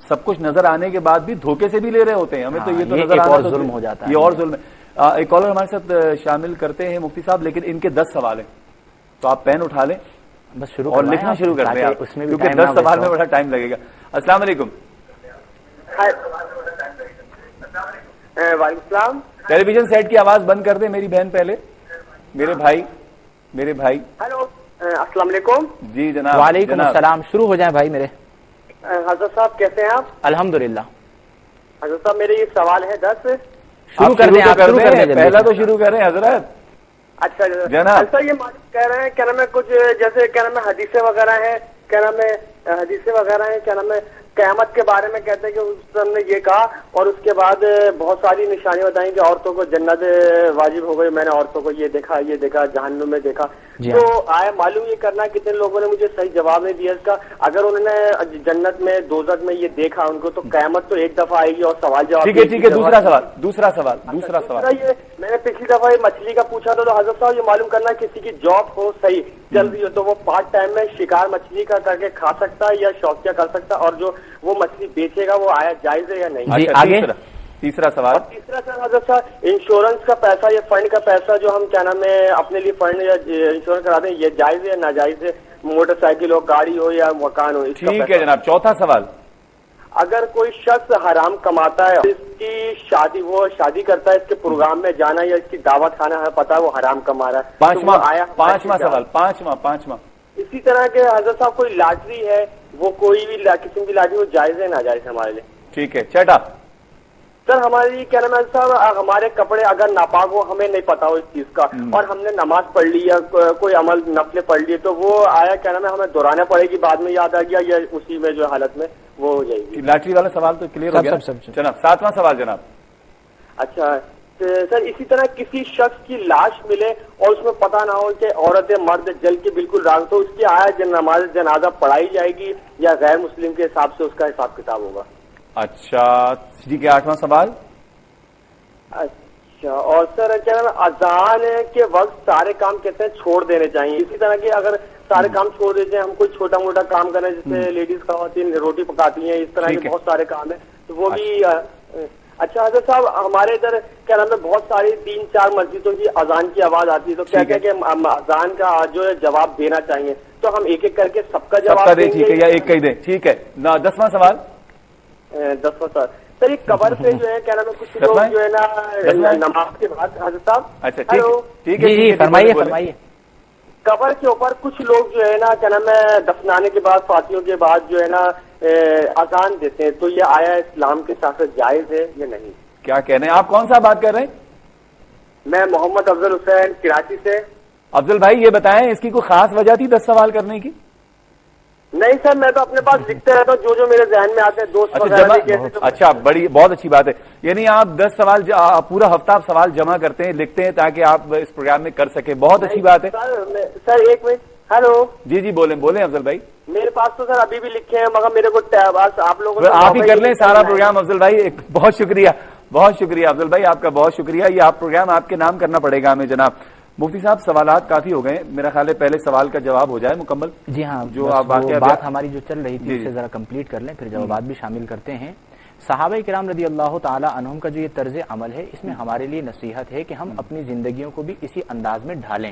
سب کچھ نظر آنے کے بعد بھی دھوکے سے بھی لے رہے ہوتے ہیں، ہمیں تو یہ تو نظر اور ظلم ہو جاتا ہے، یہ اور ظلم ہے۔ ایک کالر ہمارے ساتھ شامل کرتے ہیں مفتی صاحب، لیکن ان کے 10 سوال ہیں، تو آپ پین اٹھا لیں بس شروع اور لکھنا شروع کر دیں، کیونکہ 10 سوال میں بڑا ٹائم لگے گا۔ السلام علیکم۔ وعلیکم السلام۔ ٹیلی ویژن سیٹ کی آواز بند کر دیں میری بہن پہلے، میرے بھائی۔ ہیلو، السلام علیکم۔ جی جناب۔ وعلیکم السلام، شروع ہو جائیں بھائی میرے۔ حضرت صاحب کیسے ہیں آپ؟ الحمدللہ۔ حضرت صاحب میرے یہ سوال ہے 10۔ شروع کر دیں، آپ شروع کر دیں، پہلا تو شروع کریں حضرت۔ اچھا جناب، یہ معلوم کہہ رہے ہیں کیا نام ہے، کچھ جیسے کیا نام ہے حدیثیں وغیرہ ہیں، کیا نام ہے حدیثیں وغیرہ ہیں، کیا نام ہے قیامت کے بارے میں کہتے ہیں کہ اس نے یہ کہا اور اس کے بعد بہت ساری نشانیاں بتائیں کہ عورتوں کو جنت واجب ہو گئی، میں نے عورتوں کو یہ دیکھا جہنم میں دیکھا. تو آیا معلوم یہ کرنا کتنے لوگوں نے مجھے صحیح جواب نہیں دیا اس کا. اگر انہوں نے جنت میں دوزخ میں یہ دیکھا ان کو تو قیامت تو ایک دفعہ آئے گی اور سوال جواب. ٹھیک ہے دوسرا سوال. یہ میں نے پچھلی دفعہ یہ مچھلی کا پوچھا تھا تو حضرت صاحب یہ معلوم کرنا کسی کی جاب ہو صحیح چل رہی ہو تو وہ پارٹ ٹائم میں شکار مچھلی کا کر کے کھا سکتا ہے یا شوقیہ کر سکتا ہے، اور جو وہ مچھلی بیچے گا وہ آیا جائز ہے یا نہیں. آگے تیسرا سوال. تیسرا سوال حضرت صاحب انشورنس کا پیسہ یا فنڈ کا پیسہ جو ہم کیا نام ہے اپنے لیے فنڈ یا انشورنس کراتے ہیں یہ جائز ہے یا ناجائز ہے؟ موٹر سائیکل ہو، گاڑی ہو یا مکان ہو. ٹھیک ہے جناب. چوتھا سوال. اگر کوئی شخص حرام کماتا ہے، اس کی شادی وہ شادی کرتا ہے، اس کے پروگرام میں جانا یا اس کی دعوت کھانا ہے، پتا ہے وہ حرام کما رہا ہے. پانچواں سوال. پانچواں. اسی طرح کے حضرت صاحب کوئی لاٹری ہے، وہ کوئی بھی قسم کی لاٹری وہ جائز ہے ناجائز ہے ہمارے لیے؟ ٹھیک ہے. چھٹا. سر ہماری کیا نام ہے صاحب ہمارے کپڑے اگر ناپاک ہو ہمیں نہیں پتا ہو اس چیز کا اور ہم نے نماز پڑھ لی یا کوئی عمل نفلیں پڑھ لیے تو وہ آیا کیا نام ہے ہمیں دہرانا پڑے گی، بعد میں یاد آ گیا یا اسی میں جو حالت میں وہ ہو جائے گی؟ لاٹری والا سوال تو کلیئر ہو گیا جناب. ساتواں سوال جناب. اچھا سر اسی طرح کسی شخص کی لاش ملے اور اس میں پتہ نہ ہو کہ عورت مرد جل کے بالکل راگ تو اس کی آیا نماز جنازہ پڑھائی جائے گی یا غیر مسلم کے حساب سے اس کا حساب کتاب ہوگا؟ اچھا ٹھیک ہے. آٹھواں سوال. اچھا اور سر کیا نام اذان کے وقت سارے کام کہتے ہیں چھوڑ دینے چاہیے، اسی طرح کے اگر سارے کام چھوڑ دیتے ہیں ہم کوئی چھوٹا موٹا کام کریں جیسے لیڈیز خواتین روٹی پکاتی ہیں، اس طرح کے بہت سارے کام ہیں تو وہ بھی. اچھا حضرت صاحب ہمارے ادھر کیا نام ہے بہت ساری 3-4 مسجدوں کی اذان کی آواز آتی ہے تو کیا کہ اذان کا جو ہے جواب دینا چاہیے تو ہم ایک ایک کر کے سب کا جواب دیں ٹھیک ہے یا ایک کا ہی دیں؟ ٹھیک ہے. 10واں سوال. 10واں سوال سر یہ قبر سے جو ہے کیا نام ہے کچھ لوگ جو ہے نا نماز کے بعد حضرت صاحب. اچھا ٹھیک ہے فرمائیے. قبر کے اوپر کچھ لوگ جو ہے نا کیا نام ہے دفنانے کے بعد فاتحوں کے بعد جو ہے نا اذان دیتے ہیں تو یہ آیا اسلام کے ساتھ جائز ہے یا نہیں؟ کیا کہہ رہے ہیں آپ؟ کون سا بات کر رہے ہیں؟ میں محمد افضل حسین کراچی سے. افضل بھائی یہ بتائیں اس کی کوئی خاص وجہ تھی 10 سوال کرنے کی؟ نہیں سر میں تو اپنے پاس لکھتے رہتا ہوں جو میرے ذہن میں آتے ہیں دوست وغیرہ. اچھا بہت اچھی بات ہے. یعنی آپ 10 سوال پورا ہفتہ آپ سوال جمع کرتے ہیں لکھتے ہیں تاکہ آپ اس پروگرام میں کر سکیں. بہت اچھی بات ہے سر. ایک منٹ. ہیلو جی بولیں افضل بھائی. میرے پاس تو سر ابھی بھی لکھے ہیں مگر میرے کو آپ لوگوں آپ ہی کر لیں سارا پروگرام. افضل بھائی بہت شکریہ افضل بھائی آپ کا بہت شکریہ. یہ آپ پروگرام آپ کے نام کرنا پڑے گا ہمیں جناب. مفتی صاحب سوالات کافی ہو گئے، میرا خیال ہے پہلے سوال کا جواب ہو جائے مکمل. جی ہاں جو آپ بات ہماری جو چل رہی تھی اسے ذرا کمپلیٹ کر لیں پھر جوابات بھی شامل کرتے ہیں. صحابہ کرام رضی اللہ تعالی عنہم کا جو یہ طرز عمل ہے اس میں ہمارے لیے نصیحت ہے کہ ہم اپنی زندگیوں کو بھی اسی انداز میں ڈھالیں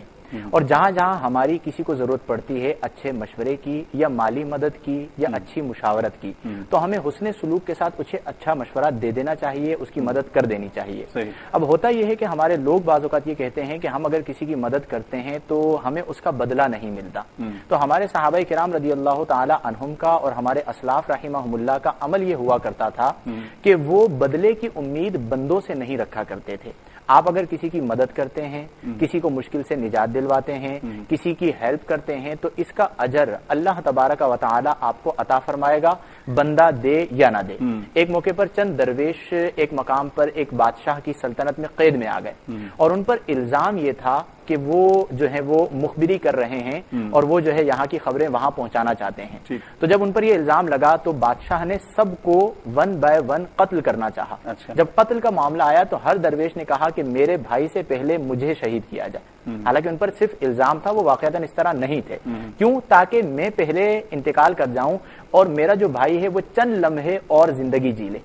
اور جہاں جہاں ہماری کسی کو ضرورت پڑتی ہے اچھے مشورے کی یا مالی مدد کی یا اچھی مشاورت کی تو ہمیں حسن سلوک کے ساتھ اسے اچھا مشورہ دے دینا چاہیے، اس کی مدد کر دینی چاہیے. اب ہوتا یہ ہے کہ ہمارے لوگ بعض اوقات یہ کہتے ہیں کہ ہم اگر کسی کی مدد کرتے ہیں تو ہمیں اس کا بدلہ نہیں ملتا. تو ہمارے صحابہ کرام رضی اللہ تعالی عنہم کا اور ہمارے اسلاف رحمہم اللہ کا عمل یہ ہوا کرتا تھا کہ وہ بدلے کی امید بندوں سے نہیں رکھا کرتے تھے. آپ اگر کسی کی مدد کرتے ہیں، کسی کو مشکل سے نجات دلواتے ہیں، کسی کی ہیلپ کرتے ہیں تو اس کا اجر اللہ تبارک و تعالی آپ کو عطا فرمائے گا، بندہ دے یا نہ دے. ایک موقع پر چند درویش ایک مقام پر ایک بادشاہ کی سلطنت میں قید میں آ گئے اور ان پر الزام یہ تھا کہ وہ جو ہے وہ مخبری کر رہے ہیں اور وہ جو ہے یہاں کی خبریں وہاں پہنچانا چاہتے ہیں. تو جب ان پر یہ الزام لگا تو بادشاہ نے سب کو 1 by 1 قتل کرنا چاہا. جب قتل کا معاملہ آیا تو ہر درویش نے کہا کہ میرے بھائی سے پہلے مجھے شہید کیا جائے. حالانکہ ان پر صرف الزام تھا، وہ واقعتاً اس طرح نہیں تھے. کیوں؟ تاکہ میں پہلے انتقال کر جاؤں اور میرا جو بھائی ہے وہ چند لمحے اور زندگی جی لے.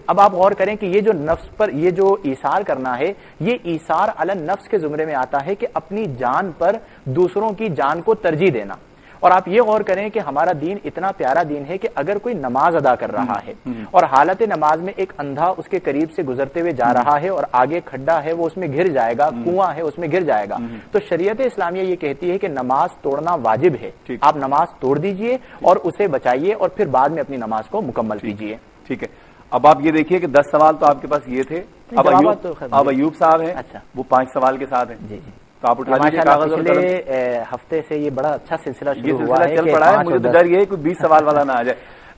اب آپ غور کریں کہ یہ جو نفس پر یہ جو ایثار کرنا ہے یہ ایثار علی النفس کے زمرے میں آتا ہے کہ اپنی جان پر دوسروں کی جان کو ترجیح دینا. اور آپ یہ غور کریں کہ ہمارا دین اتنا پیارا دین ہے کہ اگر کوئی نماز ادا کر رہا ہے اور حالت نماز میں ایک اندھا اس کے قریب سے گزرتے ہوئے جا رہا ہے اور آگے کھڈا ہے وہ اس میں گر جائے گا، کنواں ہے اس میں گر جائے گا، تو شریعت اسلامیہ یہ کہتی ہے کہ نماز توڑنا واجب ہے. آپ نماز توڑ دیجئے اور اسے بچائیے اور پھر بعد میں اپنی نماز کو مکمل کیجئے. ٹھیک ہے. اب آپ یہ دیکھیے کہ 10 سوال تو آپ کے پاس یہ تھے. اب ایوب صاحب ہیں وہ 5 سوال کے ساتھ ہیں. جی تو آپ اٹھا لیجیے کاغذ. پچھلے ہفتے سے یہ بڑا اچھا سلسلہ شروع ہوا ہے، چل پڑا ہے. مجھے تو ڈر یہ ہے کہ 20 سوال والا نہ آ جائے.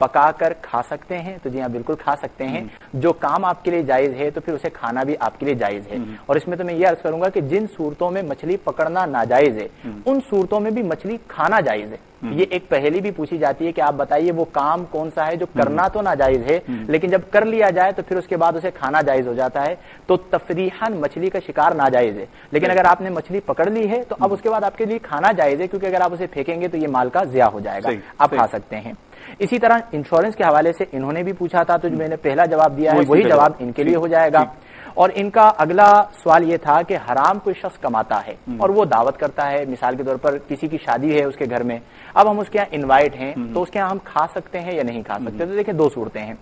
پکا کر کھا سکتے ہیں؟ تو جی ہاں بالکل کھا سکتے ہیں. جو کام آپ کے لیے جائز ہے تو پھر اسے کھانا بھی آپ کے لیے جائز ہے. اور اس میں تو میں یہ عرض کروں گا کہ جن صورتوں میں مچھلی پکڑنا ناجائز ہے ان صورتوں میں بھی مچھلی کھانا جائز ہے. یہ ایک پہلی بھی پوچھی جاتی ہے کہ آپ بتائیے وہ کام کون سا ہے جو کرنا تو ناجائز ہے لیکن جب کر لیا جائے تو پھر اس کے بعد اسے کھانا جائز ہو جاتا ہے. تو تفریحاً مچھلی کا شکار ناجائز ہے لیکن اگر آپ نے مچھلی پکڑ لی ہے تو اب اس کے بعد آپ کے لیے کھانا جائز ہے کیونکہ اگر آپ اسے پھینکیں گے تو یہ مال کا ضیاع ہو جائے گا. آپ کھا سکتے ہیں. اسی طرح انشورنس کے حوالے سے انہوں نے بھی پوچھا تھا تو جو میں نے پہلا جواب دیا ہے وہی جواب ان کے لیے ہو جائے گا. اور ان کا اگلا سوال یہ تھا کہ حرام کوئی شخص کماتا ہے اور وہ دعوت کرتا ہے, مثال کے طور پر کسی کی شادی ہے اس کے گھر میں, اب ہم اس کے یہاں انوائٹ ہیں تو اس کے یہاں ہم کھا سکتے ہیں یا نہیں کھا سکتے؟ تو دیکھیں دو صورتیں ہیں.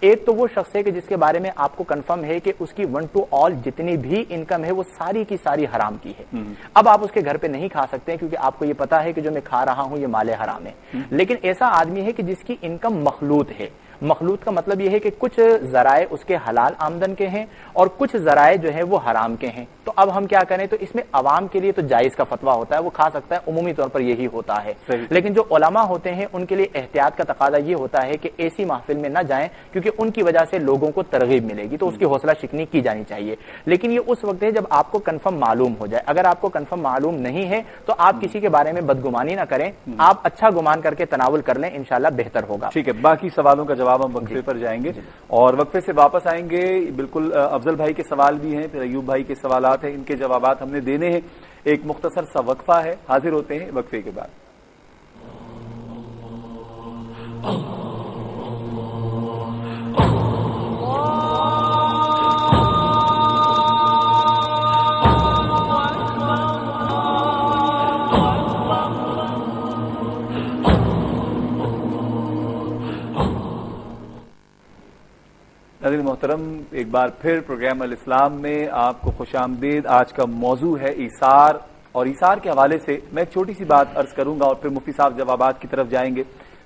ایک تو وہ شخص ہے کہ جس کے بارے میں آپ کو کنفرم ہے کہ اس کی 1 to all جتنی بھی انکم ہے وہ ساری کی ساری حرام کی ہے. اب آپ اس کے گھر پہ نہیں کھا سکتے کیونکہ آپ کو یہ پتا ہے کہ جو میں کھا رہا ہوں یہ مال حرام ہے. لیکن ایسا آدمی ہے کہ جس کی انکم مخلوط ہے. مخلوط کا مطلب یہ ہے کہ کچھ ذرائع اس کے حلال آمدن کے ہیں اور کچھ ذرائع جو ہیں وہ حرام کے ہیں. تو اب ہم کیا کریں؟ تو اس میں عوام کے لیے تو جائز کا فتویٰ ہوتا ہے, وہ کھا سکتا ہے, عمومی طور پر یہی ہوتا ہے. لیکن جو علماء ہوتے ہیں ان کے لیے احتیاط کا تقاضا یہ ہوتا ہے کہ ایسی محفل میں نہ جائیں کیونکہ ان کی وجہ سے لوگوں کو ترغیب ملے گی, تو اس کی حوصلہ شکنی کی جانی چاہیے. لیکن یہ اس وقت ہے جب آپ کو کنفرم معلوم ہو جائے. اگر آپ کو کنفرم معلوم نہیں ہے تو آپ کسی کے بارے میں بدگمانی نہ کریں, آپ اچھا گمان کر کے تناول کر لیں, انشاءاللہ بہتر ہوگا. ٹھیک ہے, باقی سوالوں کا جواب ہم وقفے پر جائیں گے اور وقفے سے واپس آئیں گے. بالکل افضل بھائی کے سوال بھی ہیں, پھر ایوب بھائی کے سوالات ہیں, ان کے جوابات ہم نے دینے ہیں. ایک مختصر سا وقفہ ہے, حاضر ہوتے ہیں وقفے کے بعد. ناظرین محترم, ایک بار پھر پروگرام الاسلام میں آپ کو خوش آمدید. آج کا موضوع ہے ایثار, اور ایثار کے حوالے سے میں ایک چھوٹی سی بات عرض کروں گا اور پھر مفتی صاحب جوابات کی طرف جائیں گے.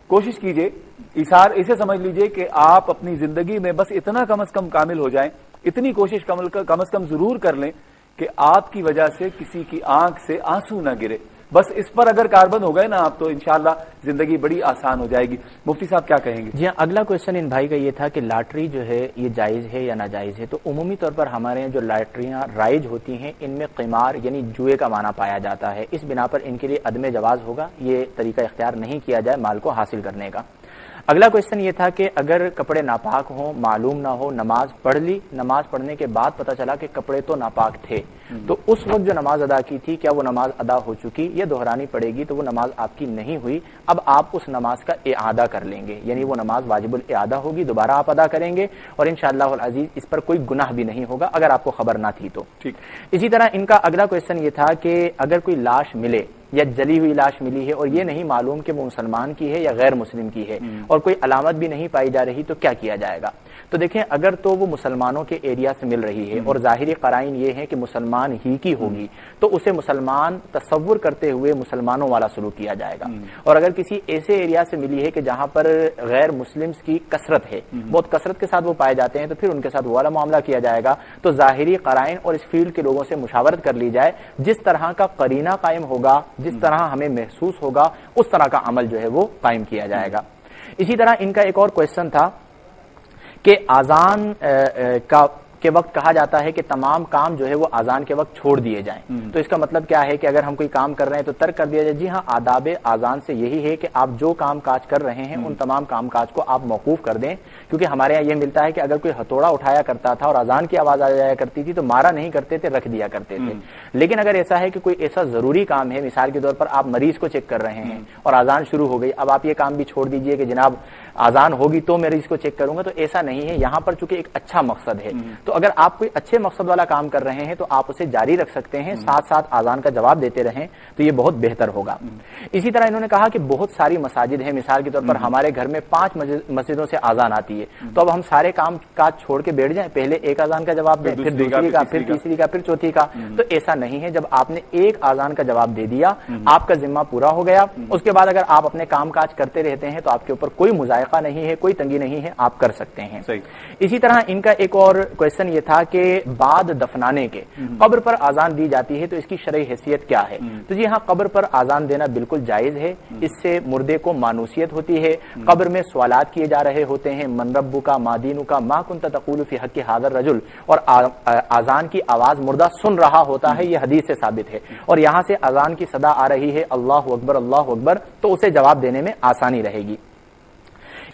کوشش کیجئے, ایثار اسے سمجھ لیجئے کہ آپ اپنی زندگی میں بس اتنا کم از کم کامل ہو جائیں, اتنی کوشش کم از کم ضرور کر لیں کہ آپ کی وجہ سے کسی کی آنکھ سے آنسو نہ گرے. بس اس پر اگر کاربند ہو گئے نا آپ, تو انشاءاللہ زندگی بڑی آسان ہو جائے گی. مفتی صاحب کیا کہیں گے؟ جی ہاں, اگلا کویشچن ان بھائی کا یہ تھا کہ لاٹری جو ہے یہ جائز ہے یا ناجائز ہے. تو عمومی طور پر ہمارے یہاں جو لاٹریاں رائج ہوتی ہیں ان میں قمار یعنی جوئے کا معنی پایا جاتا ہے. اس بنا پر ان کے لیے عدم جواز ہوگا, یہ طریقہ اختیار نہیں کیا جائے مال کو حاصل کرنے کا. اگلا کویشچن یہ تھا کہ اگر کپڑے ناپاک ہوں, معلوم نہ ہو, نماز پڑھ لی, نماز پڑھنے کے بعد پتہ چلا کہ کپڑے تو ناپاک تھے, تو اس وقت جو نماز ادا کی تھی کیا وہ نماز ادا ہو چکی یا دہرانی پڑے گی؟ تو وہ نماز آپ کی نہیں ہوئی. اب آپ اس نماز کا اعادہ کر لیں گے, یعنی وہ نماز واجب الاعادہ ہوگی, دوبارہ آپ ادا کریں گے اور انشاءاللہ العزیز اس پر کوئی گناہ بھی نہیں ہوگا اگر آپ کو خبر نہ تھی تو. ٹھیک. اسی طرح ان کا اگلا کویشچن یہ تھا کہ اگر کوئی لاش ملے یا جلی ہوئی لاش ملی ہے اور یہ نہیں معلوم کہ وہ مسلمان کی ہے یا غیر مسلم کی ہے اور کوئی علامت بھی نہیں پائی جا رہی, تو کیا کیا جائے گا؟ تو دیکھیں, اگر تو وہ مسلمانوں کے ایریا سے مل رہی ہے اور ظاہری قرائن یہ ہے کہ مسلمان ہی کی ہوگی تو اسے مسلمان تصور کرتے ہوئے مسلمانوں والا سلوک کیا جائے گا. اور اگر کسی ایسے ایریا سے ملی ہے کہ جہاں پر غیر مسلمز کی کثرت ہے, بہت کثرت کے ساتھ وہ پائے جاتے ہیں, تو پھر ان کے ساتھ وہ والا معاملہ کیا جائے گا. تو ظاہری قرائن اور اس فیلڈ کے لوگوں سے مشاورت کر لی جائے, جس طرح کا قرینہ قائم ہوگا, جس طرح ہمیں محسوس ہوگا, اس طرح کا عمل جو ہے وہ قائم کیا جائے گا. اسی طرح ان کا ایک اور کویشچن تھا کہ آزان کے وقت کہا جاتا ہے کہ تمام کام جو ہے وہ آزان کے وقت چھوڑ دیے جائیں. تو اس کا مطلب کیا ہے کہ اگر ہم کوئی کام کر رہے ہیں تو ترک کر دیا جائے؟ جی ہاں, آداب آزان سے یہی ہے کہ آپ جو کام کاج کر رہے ہیں ان تمام کام کاج کو آپ موقوف کر دیں, کیونکہ ہمارے یہاں یہ ملتا ہے کہ اگر کوئی ہتھوڑا اٹھایا کرتا تھا اور آزان کی آواز آ جایا کرتی تھی تو مارا نہیں کرتے تھے, رکھ دیا کرتے تھے. لیکن اگر ایسا ہے کہ کوئی ایسا ضروری کام ہے, مثال کے طور پر آپ مریض کو چیک کر رہے ہیں اور آزان شروع ہو گئی, اب آپ یہ کام بھی چھوڑ دیجئے کہ جناب آزان ہوگی تو مریض کو چیک کروں گا, تو ایسا نہیں ہے. یہاں پر چونکہ ایک اچھا مقصد ہے, تو اگر آپ کوئی اچھے مقصد والا کام کر رہے ہیں تو آپ اسے جاری رکھ سکتے ہیں, ساتھ ساتھ آزان کا جواب دیتے رہیں, تو یہ بہت بہتر ہوگا. اسی طرح انہوں نے کہا کہ بہت ساری مساجد ہیں, مثال کے طور پر ہمارے گھر میں 5 مسجدوں سے آزان آتی ہے, تو اب ہم سارے کام کاج چھوڑ کے بیٹھ جائیں, پہلے ایک آزان کا جواب دیں, پھر دوسری کا, پھر تیسری کا, پھر چوتھی کا. تو ایسا نہیں ہے. جب آپ نے ایک آزان کا جواب دے دیا, آپ کا ذمہ پورا ہو گیا. اس کے بعد اگر آپ اپنے کام کاج کرتے رہتے ہیں تو آپ کے اوپر کوئی مذائقہ نہیں ہے, کوئی تنگی نہیں ہے, آپ کر سکتے ہیں. اسی طرح ان کا ایک اور کویشچن کوشچن یہ تھا کہ بعد دفنانے کے قبر پر آزان دی جاتی ہے تو اس کی شرعی حیثیت کیا ہے؟ تو جی ہاں، قبر پر آزان دینا بالکل جائز ہے، اس سے مردے کو مانوسیت ہوتی ہے، قبر میں سوالات کیے جا رہے ہوتے ہیں، من ربک ما دینک ما کنت تقول فی حق ھذا الرجل، اور آزان کی آواز مردہ سن رہا ہوتا ہے، یہ حدیث سے ثابت ہے، اور یہاں سے اذان کی صدا آ رہی ہے اللہ اکبر، تو اسے جواب دینے میں آسانی رہے گی۔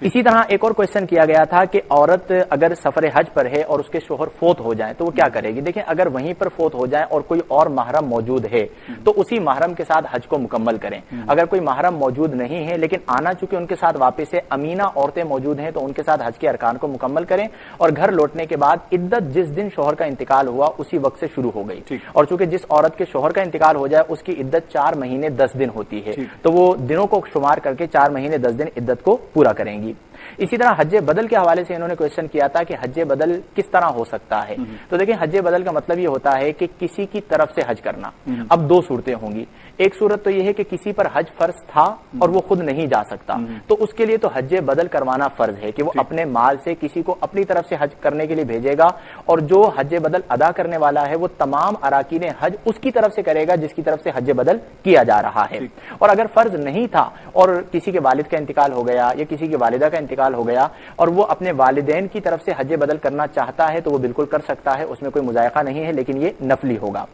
اسی طرح ایک اور کوشچن کیا گیا تھا کہ عورت اگر سفر حج پر ہے اور اس کے شوہر فوت ہو جائیں تو وہ کیا کرے گی؟ دیکھیں، اگر وہیں پر فوت ہو جائیں اور کوئی اور محرم موجود ہے تو اسی محرم کے ساتھ حج کو مکمل کریں۔ اگر کوئی محرم موجود نہیں ہے لیکن آنا چونکہ ان کے ساتھ واپس ہے، امینہ عورتیں موجود ہیں تو ان کے ساتھ حج کے ارکان کو مکمل کریں، اور گھر لوٹنے کے بعد عدت جس دن شوہر کا انتقال ہوا اسی وقت سے شروع ہو گئی، اور چونکہ جس عورت کے شوہر کا انتقال ہو جائے اس کی عدت 4 مہینے 10 دن ہوتی ہے، تو وہ دنوں کو شمار کر کے 4 مہینے 10 دن عدت کو پورا کریں گی۔ اسی طرح حج بدل کے حوالے سے انہوں نے کوشچن کیا تھا کہ حج بدل کس طرح ہو سکتا ہے؟ تو دیکھیں، حج بدل کا مطلب یہ ہوتا ہے کہ کسی کی طرف سے حج کرنا۔ اب 2 صورتیں ہوں گی، ایک صورت تو یہ ہے کہ کسی پر حج فرض تھا اور وہ خود نہیں جا سکتا، تو اس کے لیے تو حج بدل کروانا فرض ہے کہ وہ اپنے مال سے کسی کو اپنی طرف سے حج کرنے کے لیے بھیجے گا، اور جو حج بدل ادا کرنے والا ہے وہ تمام اراکین حج اس کی طرف سے کرے گا جس کی طرف سے حج بدل کیا جا رہا ہے۔ اور اگر فرض نہیں تھا اور کسی کے والد کا انتقال ہو گیا یا کسی کی والدہ کا انتقال ہو گیا اور وہ اپنے والدین کی طرف سے حج بدل کرنا چاہتا ہے تو وہ بالکل کر سکتا ہے، اس میں کوئی مضائقہ نہیں ہے، لیکن یہ نفلی ہوگا۔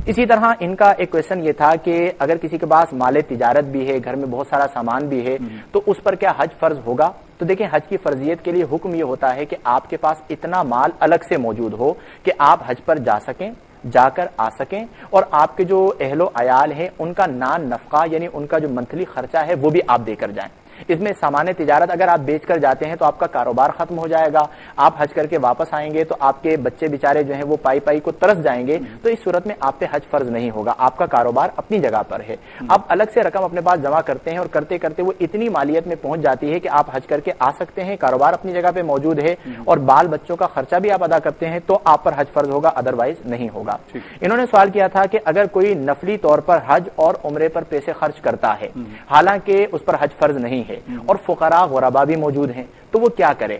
اسی طرح ان کا ایک کوشچن یہ تھا کہ اگر کسی کے پاس مال تجارت بھی ہے، گھر میں بہت سارا سامان بھی ہے، تو اس پر کیا حج فرض ہوگا؟ تو دیکھیں، حج کی فرضیت کے لیے حکم یہ ہوتا ہے کہ آپ کے پاس اتنا مال الگ سے موجود ہو کہ آپ حج پر جا سکیں، جا کر آ سکیں، اور آپ کے جو اہل و عیال ہیں ان کا نان نفقہ یعنی ان کا جو منتھلی خرچہ ہے وہ بھی آپ دے کر جائیں۔ اس میں سامان تجارت اگر آپ بیچ کر جاتے ہیں تو آپ کا کاروبار ختم ہو جائے گا، آپ حج کر کے واپس آئیں گے تو آپ کے بچے بیچارے جو ہیں وہ پائی کو ترس جائیں گے، تو اس صورت میں آپ پہ حج فرض نہیں ہوگا، آپ کا کاروبار اپنی جگہ پر ہے۔ آپ الگ سے رقم اپنے پاس جمع کرتے ہیں اور کرتے کرتے وہ اتنی مالیت میں پہنچ جاتی ہے کہ آپ حج کر کے آ سکتے ہیں، کاروبار اپنی جگہ پہ موجود ہے اور بال بچوں کا خرچہ بھی آپ ادا کرتے ہیں، تو آپ پر حج فرض ہوگا، ادروائز نہیں ہوگا۔ انہوں نے سوال کیا تھا کہ اگر کوئی نفلی طور پر حج اور عمرے پر پیسے خرچ کرتا ہے حالانکہ اس پر حج فرض نہیں ہے اور فقراء غربا بھی موجود ہیں، تو وہ کیا کرے؟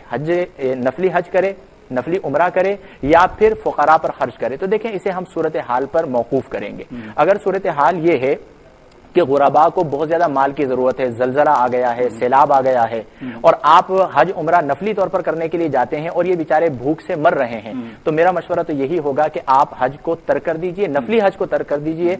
نفلی حج کرے، نفلی عمرہ کرے، یا پھر فقراء پر خرچ کرے؟ تو دیکھیں، اسے ہم صورتحال پر موقوف کریں گے۔ اگر صورتحال یہ ہے کہ غرباء کو بہت زیادہ مال کی ضرورت ہے، زلزلہ آ گیا ہے، سیلاب آ گیا ہے، اور آپ حج عمرہ نفلی طور پر کرنے کے لیے جاتے ہیں اور یہ بیچارے بھوک سے مر رہے ہیں، تو میرا مشورہ تو یہی ہوگا کہ آپ حج کو ترک کر دیجئے، نفلی حج کو ترک کر دیجئے،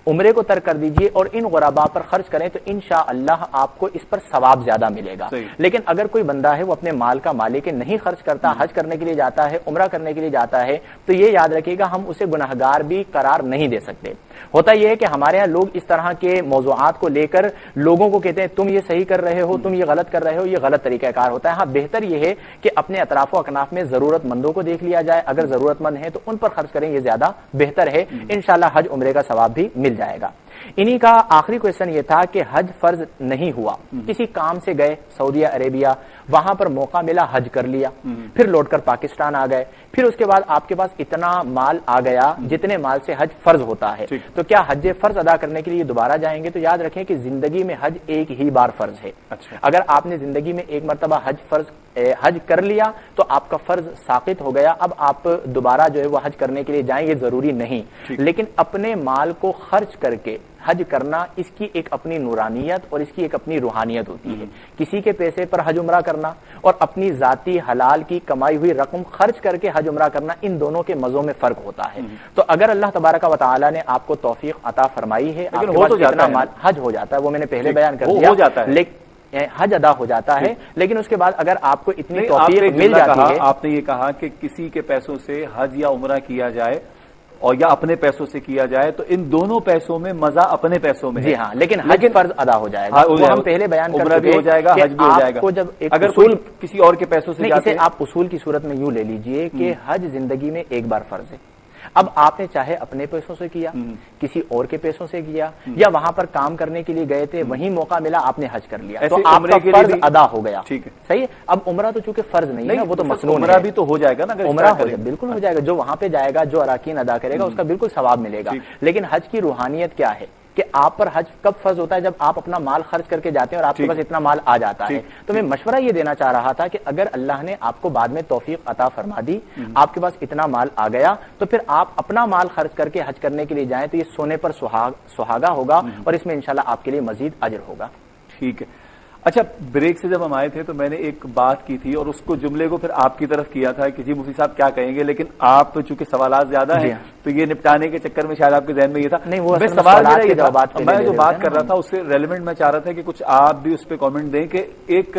عمرے کو ترک کر دیجئے اور ان غرباء پر خرچ کریں، تو انشاءاللہ آپ کو اس پر ثواب زیادہ ملے گا۔ لیکن اگر کوئی بندہ ہے وہ اپنے مال کا مالک نہیں خرچ کرتا، حج کرنے کے لیے جاتا ہے، عمرہ کرنے کے لیے جاتا ہے، تو یہ یاد رکھیے گا ہم اسے گناہگار بھی قرار نہیں دے سکتے۔ ہوتا یہ ہے کہ ہمارے ہاں لوگ اس طرح کے موضوعات کو لے کر لوگوں کو کہتے ہیں تم یہ صحیح کر رہے ہو، تم یہ غلط کر رہے ہو، یہ غلط طریقہ کار ہوتا ہے۔ ہاں، بہتر یہ ہے کہ اپنے اطراف و اکناف میں ضرورت مندوں کو دیکھ لیا جائے، اگر ضرورت مند ہیں تو ان پر خرچ کریں، یہ زیادہ بہتر ہے، انشاءاللہ حج عمرے کا ثواب بھی مل جائے گا۔ انہی کا آخری کوشچن یہ تھا کہ حج فرض نہیں ہوا، کسی کام سے گئے سعودیہ عربیہ، وہاں پر موقع ملا، حج کر لیا، پھر لوٹ کر پاکستان آ گئے، پھر اس کے بعد آپ کے پاس اتنا مال آ گیا جتنے مال سے حج فرض ہوتا ہے، تو کیا حج فرض ادا کرنے کے لیے دوبارہ جائیں گے؟ تو یاد رکھیں کہ زندگی میں حج ایک ہی بار فرض ہے۔ اگر آپ نے زندگی میں ایک مرتبہ حج کر لیا تو آپ کا فرض ساقط ہو گیا، اب آپ دوبارہ جو ہے وہ حج کرنے کے لیے جائیں، یہ ضروری نہیں، لیکن اپنے مال کو خرچ کر کے حج کرنا، اس کی ایک اپنی نورانیت اور اس کی ایک اپنی روحانیت ہوتی ہے۔ کسی کے پیسے پر حج عمرہ کرنا اور اپنی ذاتی حلال کی کمائی ہوئی رقم خرچ کر کے حج عمرہ کرنا، ان دونوں کے مزوں میں فرق ہوتا ہے۔ تو اگر اللہ تبارک و تعالی نے آپ کو توفیق عطا فرمائی ہے، آپ کے پاس اتنا مال، حج ہو جاتا ہے، وہ میں نے پہلے بیان کر دیا، حج ادا ہو جاتا ہے، لیکن اس کے بعد اگر آپ کو اتنی توفیق مل جاتی ہے۔ آپ نے یہ کہا کہ کسی کے پیسوں سے حج یا عمرہ کیا جائے اور یا اپنے پیسوں سے کیا جائے، تو ان دونوں پیسوں میں مزہ اپنے پیسوں میں ہے۔ جی ہاں، لیکن حج فرض ادا ہو جائے گا، وہ ہم پہلے بیان کر عمرہ بھی ہو جائے گا، حج بھی ہو جائے گا۔ اگر اصول کسی اور کے پیسوں سے اسے آپ اصول کی صورت میں یوں لے لیجئے کہ حج زندگی میں ایک بار فرض ہے۔ اب آپ نے چاہے اپنے پیسوں سے کیا، کسی اور کے پیسوں سے کیا، یا وہاں پر کام کرنے کے لیے گئے تھے، وہیں موقع ملا، آپ نے حج کر لیا، تو آپ کا فرض ادا ہو گیا۔ صحیح ہے۔ اب عمرہ تو چونکہ فرض نہیں ہے، وہ تو مسنون ہے، عمرہ بھی تو ہو جائے گا نا، عمرہ بالکل ہو جائے گا، جو وہاں پہ جائے گا، جو اراکین ادا کرے گا، اس کا بالکل ثواب ملے گا۔ لیکن حج کی روحانیت کیا ہے کہ آپ پر حج کب فرض ہوتا ہے؟ جب آپ اپنا مال خرچ کر کے جاتے ہیں اور آپ کے پاس اتنا مال آ جاتا ہے. تو میں مشورہ یہ دینا چاہ رہا تھا کہ اگر اللہ نے آپ کو بعد میں توفیق عطا فرما دی، آپ کے پاس اتنا مال آ گیا، تو پھر آپ اپنا مال خرچ کر کے حج کرنے کے لیے جائیں تو یہ سونے پر سہاگا ہوگا اور اس میں انشاءاللہ آپ کے لیے مزید اجر ہوگا. ٹھیک ہے. اچھا، بریک سے جب ہم آئے تھے تو میں نے ایک بات کی تھی اور اس کو جملے کو پھر آپ کی طرف کیا تھا کہ جی مفتی صاحب کیا کہیں گے، لیکن آپ چونکہ سوالات زیادہ ہیں تو یہ نپٹانے کے چکر میں شاید آپ کے ذہن میں یہ تھا. نہیں، وہ میں سوال میں جو بات کر رہا تھا اس سے ریلیونٹ میں چاہ رہا تھا کہ کچھ آپ بھی اس پہ کامنٹ دیں کہ ایک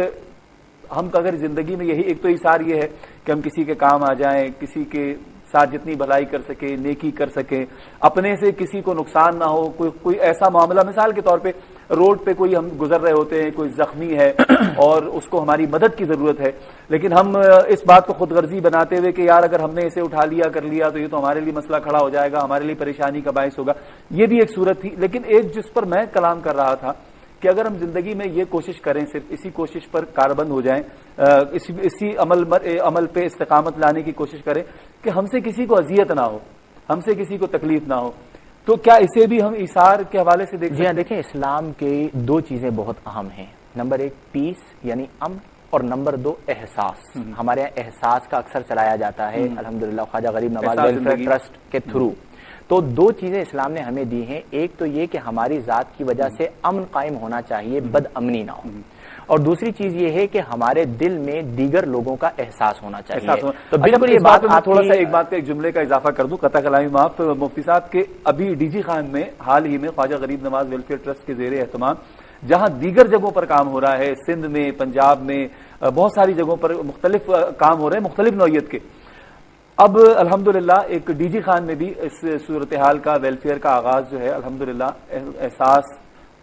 ہم اگر زندگی میں یہی ایک تو ایثار یہ ہے کہ ہم کسی کے کام آ جائیں، کسی کے ساتھ جتنی بھلائی کر سکیں، نیکی کر سکیں، اپنے سے کسی کو نقصان نہ ہو. کوئی ایسا معاملہ، مثال کے طور پہ روڈ پہ کوئی ہم گزر رہے ہوتے ہیں، کوئی زخمی ہے اور اس کو ہماری مدد کی ضرورت ہے، لیکن ہم اس بات کو خود غرضی بناتے ہوئے کہ یار اگر ہم نے اسے اٹھا لیا کر لیا تو یہ تو ہمارے لیے مسئلہ کھڑا ہو جائے گا، ہمارے لیے پریشانی کا باعث ہوگا، یہ بھی ایک صورت تھی. لیکن ایک جس پر میں کلام کر رہا تھا کہ اگر ہم زندگی میں یہ کوشش کریں، صرف اسی کوشش پر کاربند ہو جائیں، اسی عمل پہ استقامت لانے کی کوشش کریں کہ ہم سے کسی کو اذیت نہ ہو، ہم سے کسی کو تکلیف نہ ہو، تو کیا اسے بھی ہم ایثار کے حوالے سے دیکھ؟ جی ہاں، دیکھیں اسلام کے دو چیزیں بہت اہم ہیں. نمبر ایک پیس یعنی امن، اور نمبر دو احساس. ہمارے یہاں احساس کا اکثر چلایا جاتا ہے الحمدللہ خواجہ غریب نواز ویلفیئر ٹرسٹ کے تھرو. تو دو چیزیں اسلام نے ہمیں دی ہیں، ایک تو یہ کہ ہماری ذات کی وجہ سے امن قائم ہونا چاہیے، بد امنی نہ ہو، اور دوسری چیز یہ ہے کہ ہمارے دل میں دیگر لوگوں کا احساس ہونا چاہیے. تو بالکل یہ بات تھوڑا سا ایک بات ایک جملے کا اضافہ کر دوں، قطع کلامی معاف. مفتی صاحب کے ابھی ڈی جی خان میں حال ہی میں خواجہ غریب نواز ویلفیئر ٹرسٹ کے زیر اہتمام جہاں دیگر جگہوں پر کام ہو رہا ہے، سندھ میں، پنجاب میں، بہت ساری جگہوں پر مختلف کام ہو رہے ہیں مختلف نوعیت کے. اب الحمدللہ ایک ڈی جی خان میں بھی اس صورتحال کا ویلفیئر کا آغاز جو ہے الحمدللہ احساس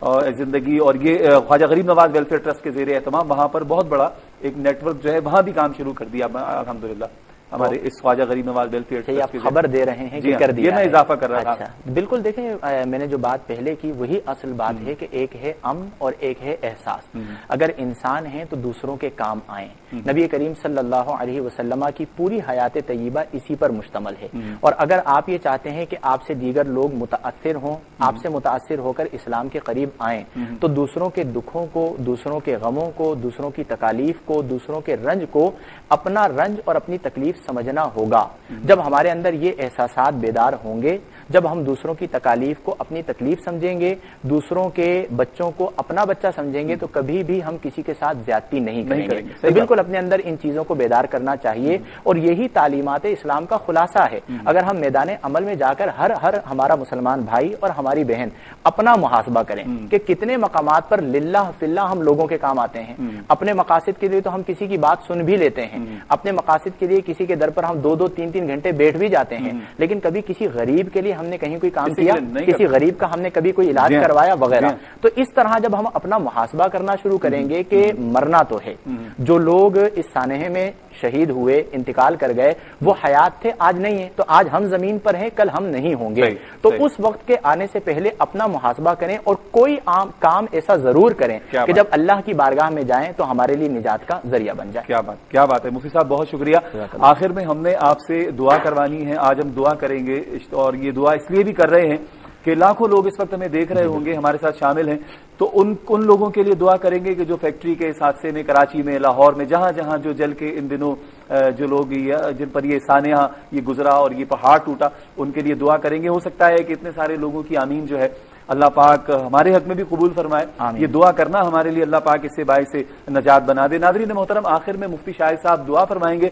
اور زندگی اور یہ خواجہ غریب نواز ویلفیئر ٹرسٹ کے زیر اہتمام وہاں پر بہت بڑا ایک نیٹ ورک جو ہے وہاں بھی کام شروع کر دیا الحمدللہ ہمارے اس خواجہ غریب نواز ویلفیئر ٹرسٹ. آپ خبر دے رہے ہیں کہ کر دیا، یہ میں اضافہ کر رہا تھا. بالکل دیکھیں میں نے جو بات پہلے کی وہی اصل بات ہے کہ ایک ہے امن اور ایک ہے احساس. اگر انسان ہیں تو دوسروں کے کام آئیں. نبی کریم صلی اللہ علیہ وسلم کی پوری حیات طیبہ اسی پر مشتمل ہے. اور اگر آپ یہ چاہتے ہیں کہ آپ سے دیگر لوگ متاثر ہوں، آپ سے متاثر ہو کر اسلام کے قریب آئیں، تو دوسروں کے دکھوں کو، دوسروں کے غموں کو، دوسروں کی تکالیف کو، دوسروں کے رنج کو اپنا رنج اور اپنی تکلیف سمجھنا ہوگا. جب ہمارے اندر یہ احساسات بیدار ہوں گے، جب ہم دوسروں کی تکالیف کو اپنی تکلیف سمجھیں گے، دوسروں کے بچوں کو اپنا بچہ سمجھیں گے، تو کبھی بھی ہم کسی کے ساتھ زیادتی نہیں کریں گے. تو بالکل اپنے اندر ان چیزوں کو بیدار کرنا چاہیے اور یہی تعلیمات اسلام کا خلاصہ ہے. اگر ہم میدان عمل میں جا کر ہر ہمارا مسلمان بھائی اور ہماری بہن اپنا محاسبہ کریں کہ کتنے مقامات پر للہ فی اللہ ہم لوگوں کے کام آتے ہیں. اپنے مقاصد کے لیے تو ہم کسی کی بات سن بھی لیتے ہیں، اپنے مقاصد کے لیے کسی کے در پر ہم 2-2 3-3 گھنٹے بیٹھ بھی جاتے ہیں، لیکن کبھی کسی غریب کے لیے ہم نے کہیں کوئی کام کیا، کسی غریب کا ہم نے کبھی کوئی علاج کروایا وغیرہ. تو اس طرح جب ہم اپنا محاسبہ کرنا شروع کریں گے کہ مرنا تو ہے، جو لوگ اس سانحے میں شہید ہوئے، انتقال کر گئے، وہ حیات تھے، آج نہیں ہیں، تو آج ہم زمین پر ہیں، کل ہم نہیں ہوں گے. تو اس وقت کے آنے سے پہلے اپنا محاسبہ کریں اور کوئی کام ایسا ضرور کریں کہ جب اللہ کی بارگاہ میں جائیں تو ہمارے لیے نجات کا ذریعہ بن جائے. کیا بات ہے مفتی صاحب، بہت شکریہ. آخر میں ہم نے آپ سے دعا کروانی ہے، آج ہم دعا کریں گے اور یہ دعا اس لیے بھی کر رہے ہیں کہ لاکھوں لوگ اس وقت ہمیں دیکھ رہے ہوں گے، ہمارے ساتھ شامل ہیں، تو ان لوگوں کے لیے دعا کریں گے کہ جو فیکٹری کے اس حادثے میں، کراچی میں، لاہور میں، جہاں جہاں جو جل کے ان دنوں جو لوگ جن پر یہ سانحہ یہ گزرا اور یہ پہاڑ ٹوٹا، ان کے لیے دعا کریں گے. ہو سکتا ہے کہ اتنے سارے لوگوں کی آمین جو ہے اللہ پاک ہمارے حق میں بھی قبول فرمائے. یہ دعا کرنا ہمارے لیے اللہ پاک اس سے باعث سے نجات بنا دے. ناظرین محترم، آخر میں مفتی شاہد صاحب دعا فرمائیں گے،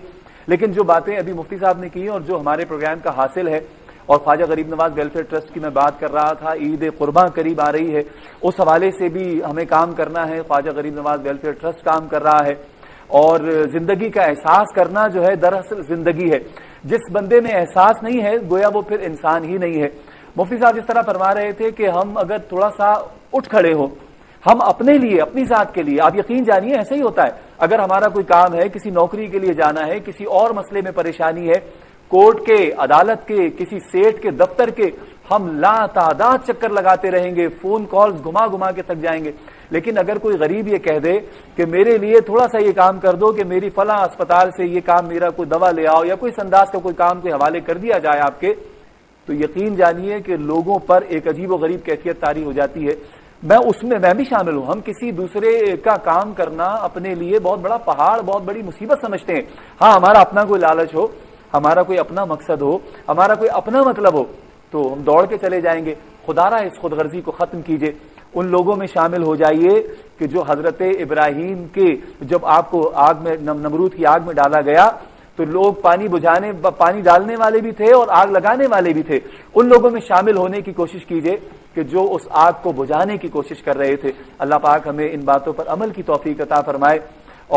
لیکن جو باتیں ابھی مفتی صاحب نے کی اور جو ہمارے پروگرام کا حاصل ہے، اور خواجہ غریب نواز ویلفیئر ٹرسٹ کی میں بات کر رہا تھا، عید قرباں قریب آ رہی ہے، اس حوالے سے بھی ہمیں کام کرنا ہے. خواجہ غریب نواز ویلفیئر ٹرسٹ کام کر رہا ہے اور زندگی کا احساس کرنا جو ہے دراصل زندگی ہے. جس بندے میں احساس نہیں ہے گویا وہ پھر انسان ہی نہیں ہے. مفتی صاحب اس طرح فرما رہے تھے کہ ہم اگر تھوڑا سا اٹھ کھڑے ہو، ہم اپنے لیے، اپنی ذات کے لیے، آپ یقین جانیے ایسا ہی ہوتا ہے. اگر ہمارا کوئی کام ہے، کسی نوکری کے لیے جانا ہے، کسی اور مسئلے میں پریشانی ہے، کورٹ کے، عدالت کے، کسی سیٹ کے دفتر کے، ہم لا تعداد چکر لگاتے رہیں گے، فون کالز گھما گھما کے تھک جائیں گے. لیکن اگر کوئی غریب یہ کہہ دے کہ میرے لیے تھوڑا سا یہ کام کر دو کہ میری فلاں اسپتال سے یہ کام، میرا کوئی دوا لے آؤ، یا کوئی انداز کا کوئی کام کوئی حوالے کر دیا جائے آپ کے، تو یقین جانیے کہ لوگوں پر ایک عجیب و غریب کیفیت طاری ہو جاتی ہے. میں بھی شامل ہوں. ہم کسی دوسرے کا کام کرنا اپنے لیے بہت بڑا پہاڑ، بہت بڑی مصیبت سمجھتے ہیں. ہاں ہمارا اپنا کوئی لالچ ہو، ہمارا کوئی اپنا مقصد ہو، ہمارا کوئی اپنا مطلب ہو تو ہم دوڑ کے چلے جائیں گے. خدا را اس خود غرضی کو ختم کیجئے. ان لوگوں میں شامل ہو جائیے کہ جو حضرت ابراہیم کے جب آپ کو آگ میں نمرود کی آگ میں ڈالا گیا تو لوگ پانی ڈالنے والے بھی تھے اور آگ لگانے والے بھی تھے. ان لوگوں میں شامل ہونے کی کوشش کیجئے کہ جو اس آگ کو بجھانے کی کوشش کر رہے تھے. اللہ پاک ہمیں ان باتوں پر عمل کی توفیق عطا فرمائے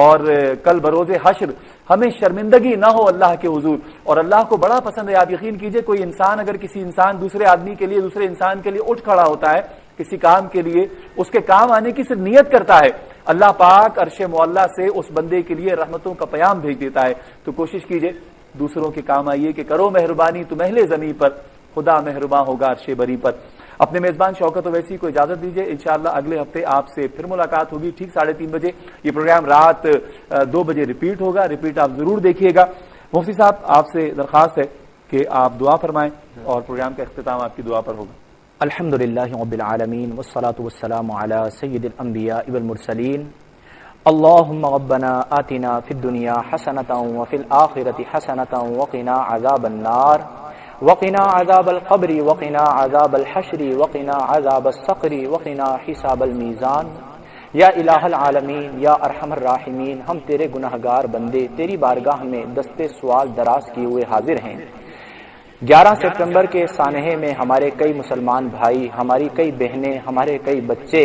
اور کل بروز حشر ہمیں شرمندگی نہ ہو اللہ کے حضور. اور اللہ کو بڑا پسند ہے. آپ یقین کیجئے کوئی انسان اگر کسی انسان دوسرے آدمی کے لیے، دوسرے انسان کے لیے اٹھ کھڑا ہوتا ہے کسی کام کے لیے، اس کے کام آنے کی صرف نیت کرتا ہے، اللہ پاک عرش معلی سے اس بندے کے لیے رحمتوں کا پیام بھیج دیتا ہے. تو کوشش کیجئے دوسروں کے کام آئیے کہ کرو مہربانی تم اہل زمین پر، خدا مہرباں ہوگا عرش بری پر. اپنے میزبان شوکت اویسی کو اجازت دیجیے. انشاءاللہ اگلے ہفتے آپ سے پھر ملاقات ہوگی ٹھیک 3:30 بجے. یہ پروگرام رات 2 بجے ریپیٹ ہوگا. ریپیٹ آپ ضرور دیکھیے گا. مفتی صاحب آپ سے درخواست ہے کہ آپ دعا فرمائیں اور پروگرام کا اختتام آپ کی دعا پر ہوگا. الحمدللہ رب العالمین والصلاة والسلام علی سید الانبیاء والمرسلین. اللہم ربنا آتنا فی الدنیا حسنة وفی الآخرة حسنة وقنا عذاب النار وقنا عذاب القبر وقنا عذاب الحشر وقنا عذاب السقر وقنا حساب الميزان. یا الہ العالمین یا ارحم الراحمین، ہم تیرے گناہگار بندے تیری بارگاہ میں دستے سوال دراز کیے ہوئے حاضر ہیں. 11 سپتمبر کے سانحے میں ہمارے کئی مسلمان بھائی، ہماری کئی بہنیں، ہمارے کئی بچے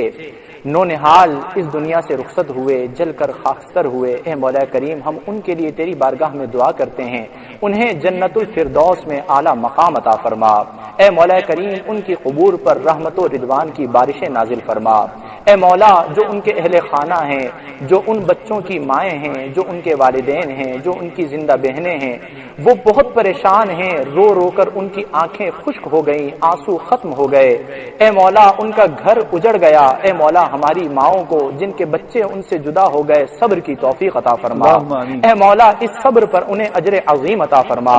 نونہال اس دنیا سے رخصت ہوئے، جل کر خاکستر ہوئے. اے مولا کریم، ہم ان کے لیے تیری بارگاہ میں دعا کرتے ہیں، انہیں جنت الفردوس میں اعلیٰ مقام عطا فرما. اے مولا کریم، ان کی قبور پر رحمت و رضوان کی بارشیں نازل فرما. اے مولا، جو ان کے اہل خانہ ہیں، جو ان بچوں کی مائیں ہیں، جو ان کے والدین ہیں، جو ان کی زندہ بہنیں ہیں، وہ بہت پریشان ہیں. رو رو کر ان کی آنکھیں خشک ہو گئیں، آنسو ختم ہو گئے. اے مولا، ان کا گھر اجڑ گیا. اے مولا، ہماری ماؤں کو جن کے بچے ان سے جدا ہو گئے صبر کی توفیق عطا فرما. اے مولا، اس صبر پر انہیں اجر عظیم عطا فرما.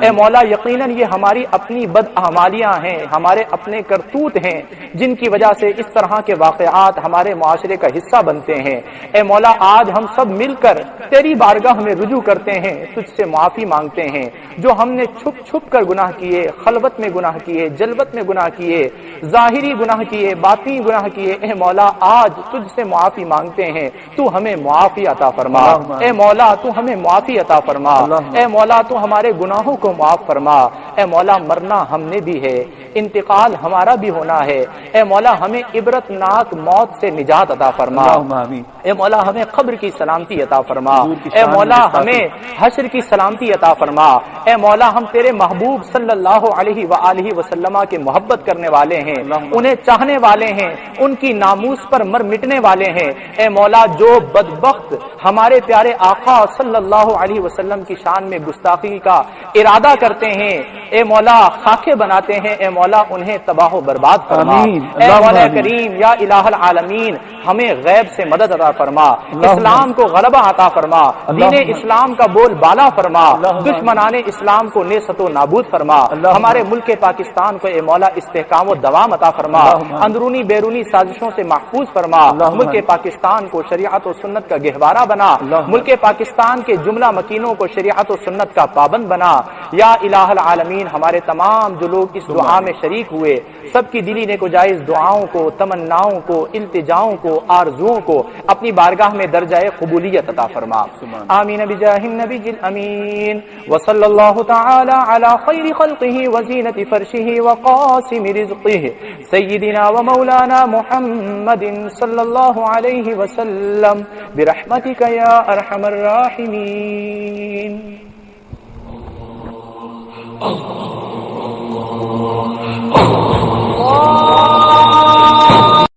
اے مولا، یقیناً یہ ہماری اپنی بد اعمالیاں ہیں، ہمارے اپنے کرتوت ہیں جن کی وجہ سے اس طرح کے واقعات ہمارے معاشرے کا حصہ بنتے ہیں. اے مولا، آج ہم سب مل کر تیری بارگاہ میں رجوع کرتے ہیں، تجھ سے معافی مانگتے ہیں. جو ہم نے چھپ چھپ کر گناہ کیے، خلوت میں گناہ کیے، جلوت میں گناہ کیے، ظاہری گناہ کیے، باطنی گناہ کیے، اے مولا آج تجھ سے معافی مانگتے ہیں. تو ہمیں معافی عطا فرما. اے مولا، تو ہمیں معافی عطا فرما. اے مولا، تو ہمارے گناہوں کو معاف فرما. اے مولا، مرنا ہم نے بھی ہے، انتقال ہمارا بھی ہونا ہے. اے مولا، ہمیں عبرت ناک موت سے نجات عطا فرما. اے مولا، ہمیں قبر کی سلامتی عطا فرما. اے مولا، ہمیں حشر کی سلامتی عطا فرما. اے مولا، ہم تیرے محبوب صلی اللہ علیہ وآلہ وسلم کے محبت کرنے والے ہیں، انہیں چاہنے والے ہیں، ان کی ناموس پر مر مٹنے والے ہیں. اے مولا، جو بدبخت ہمارے پیارے آقا صلی اللہ علیہ وسلم کی شان میں گستاخی کا ارادہ کرتے ہیں، اے مولا خاکے بناتے ہیں، اے مولا انہیں تباہ و برباد فرما. اے مولا کریم یا الہ العالمین، ہمیں غیب سے مدد عطا فرما. اسلام کو غلبہ عطا فرما. دین اسلام کا بول بالا فرما. دشمنان اسلام کو نیست و نابود فرما. ہمارے ملک پاکستان کو اے مولا استحکام و دوام عطا فرما. اندرونی بیرونی سازشوں سے محفوظ فرما. ملک پاکستان کو شریعت و سنت کا گہوارہ بنا. ملک پاکستان کے جملہ مکینوں کو شریعت و سنت کا پابند بنا. یا الہ العالمین، ہمارے تمام جو لوگ اس دعا میں شریک ہوئے، سب کی دلی نیک و جائز دعاؤں کو، تمناؤں کو، التجاؤں کو، آرزوؤں کو اپنی بارگاہ میں درجہ قبولیت عطا فرما. آمین بجاہ النبی الامین وصلی اللہ تعالی علی خیر خلقہ وزینت فرشہ وقاسم رزقہ سیدنا و مولانا محمد صلی اللہ علیہ وسلم برحمتک یا ارحم الراحمین.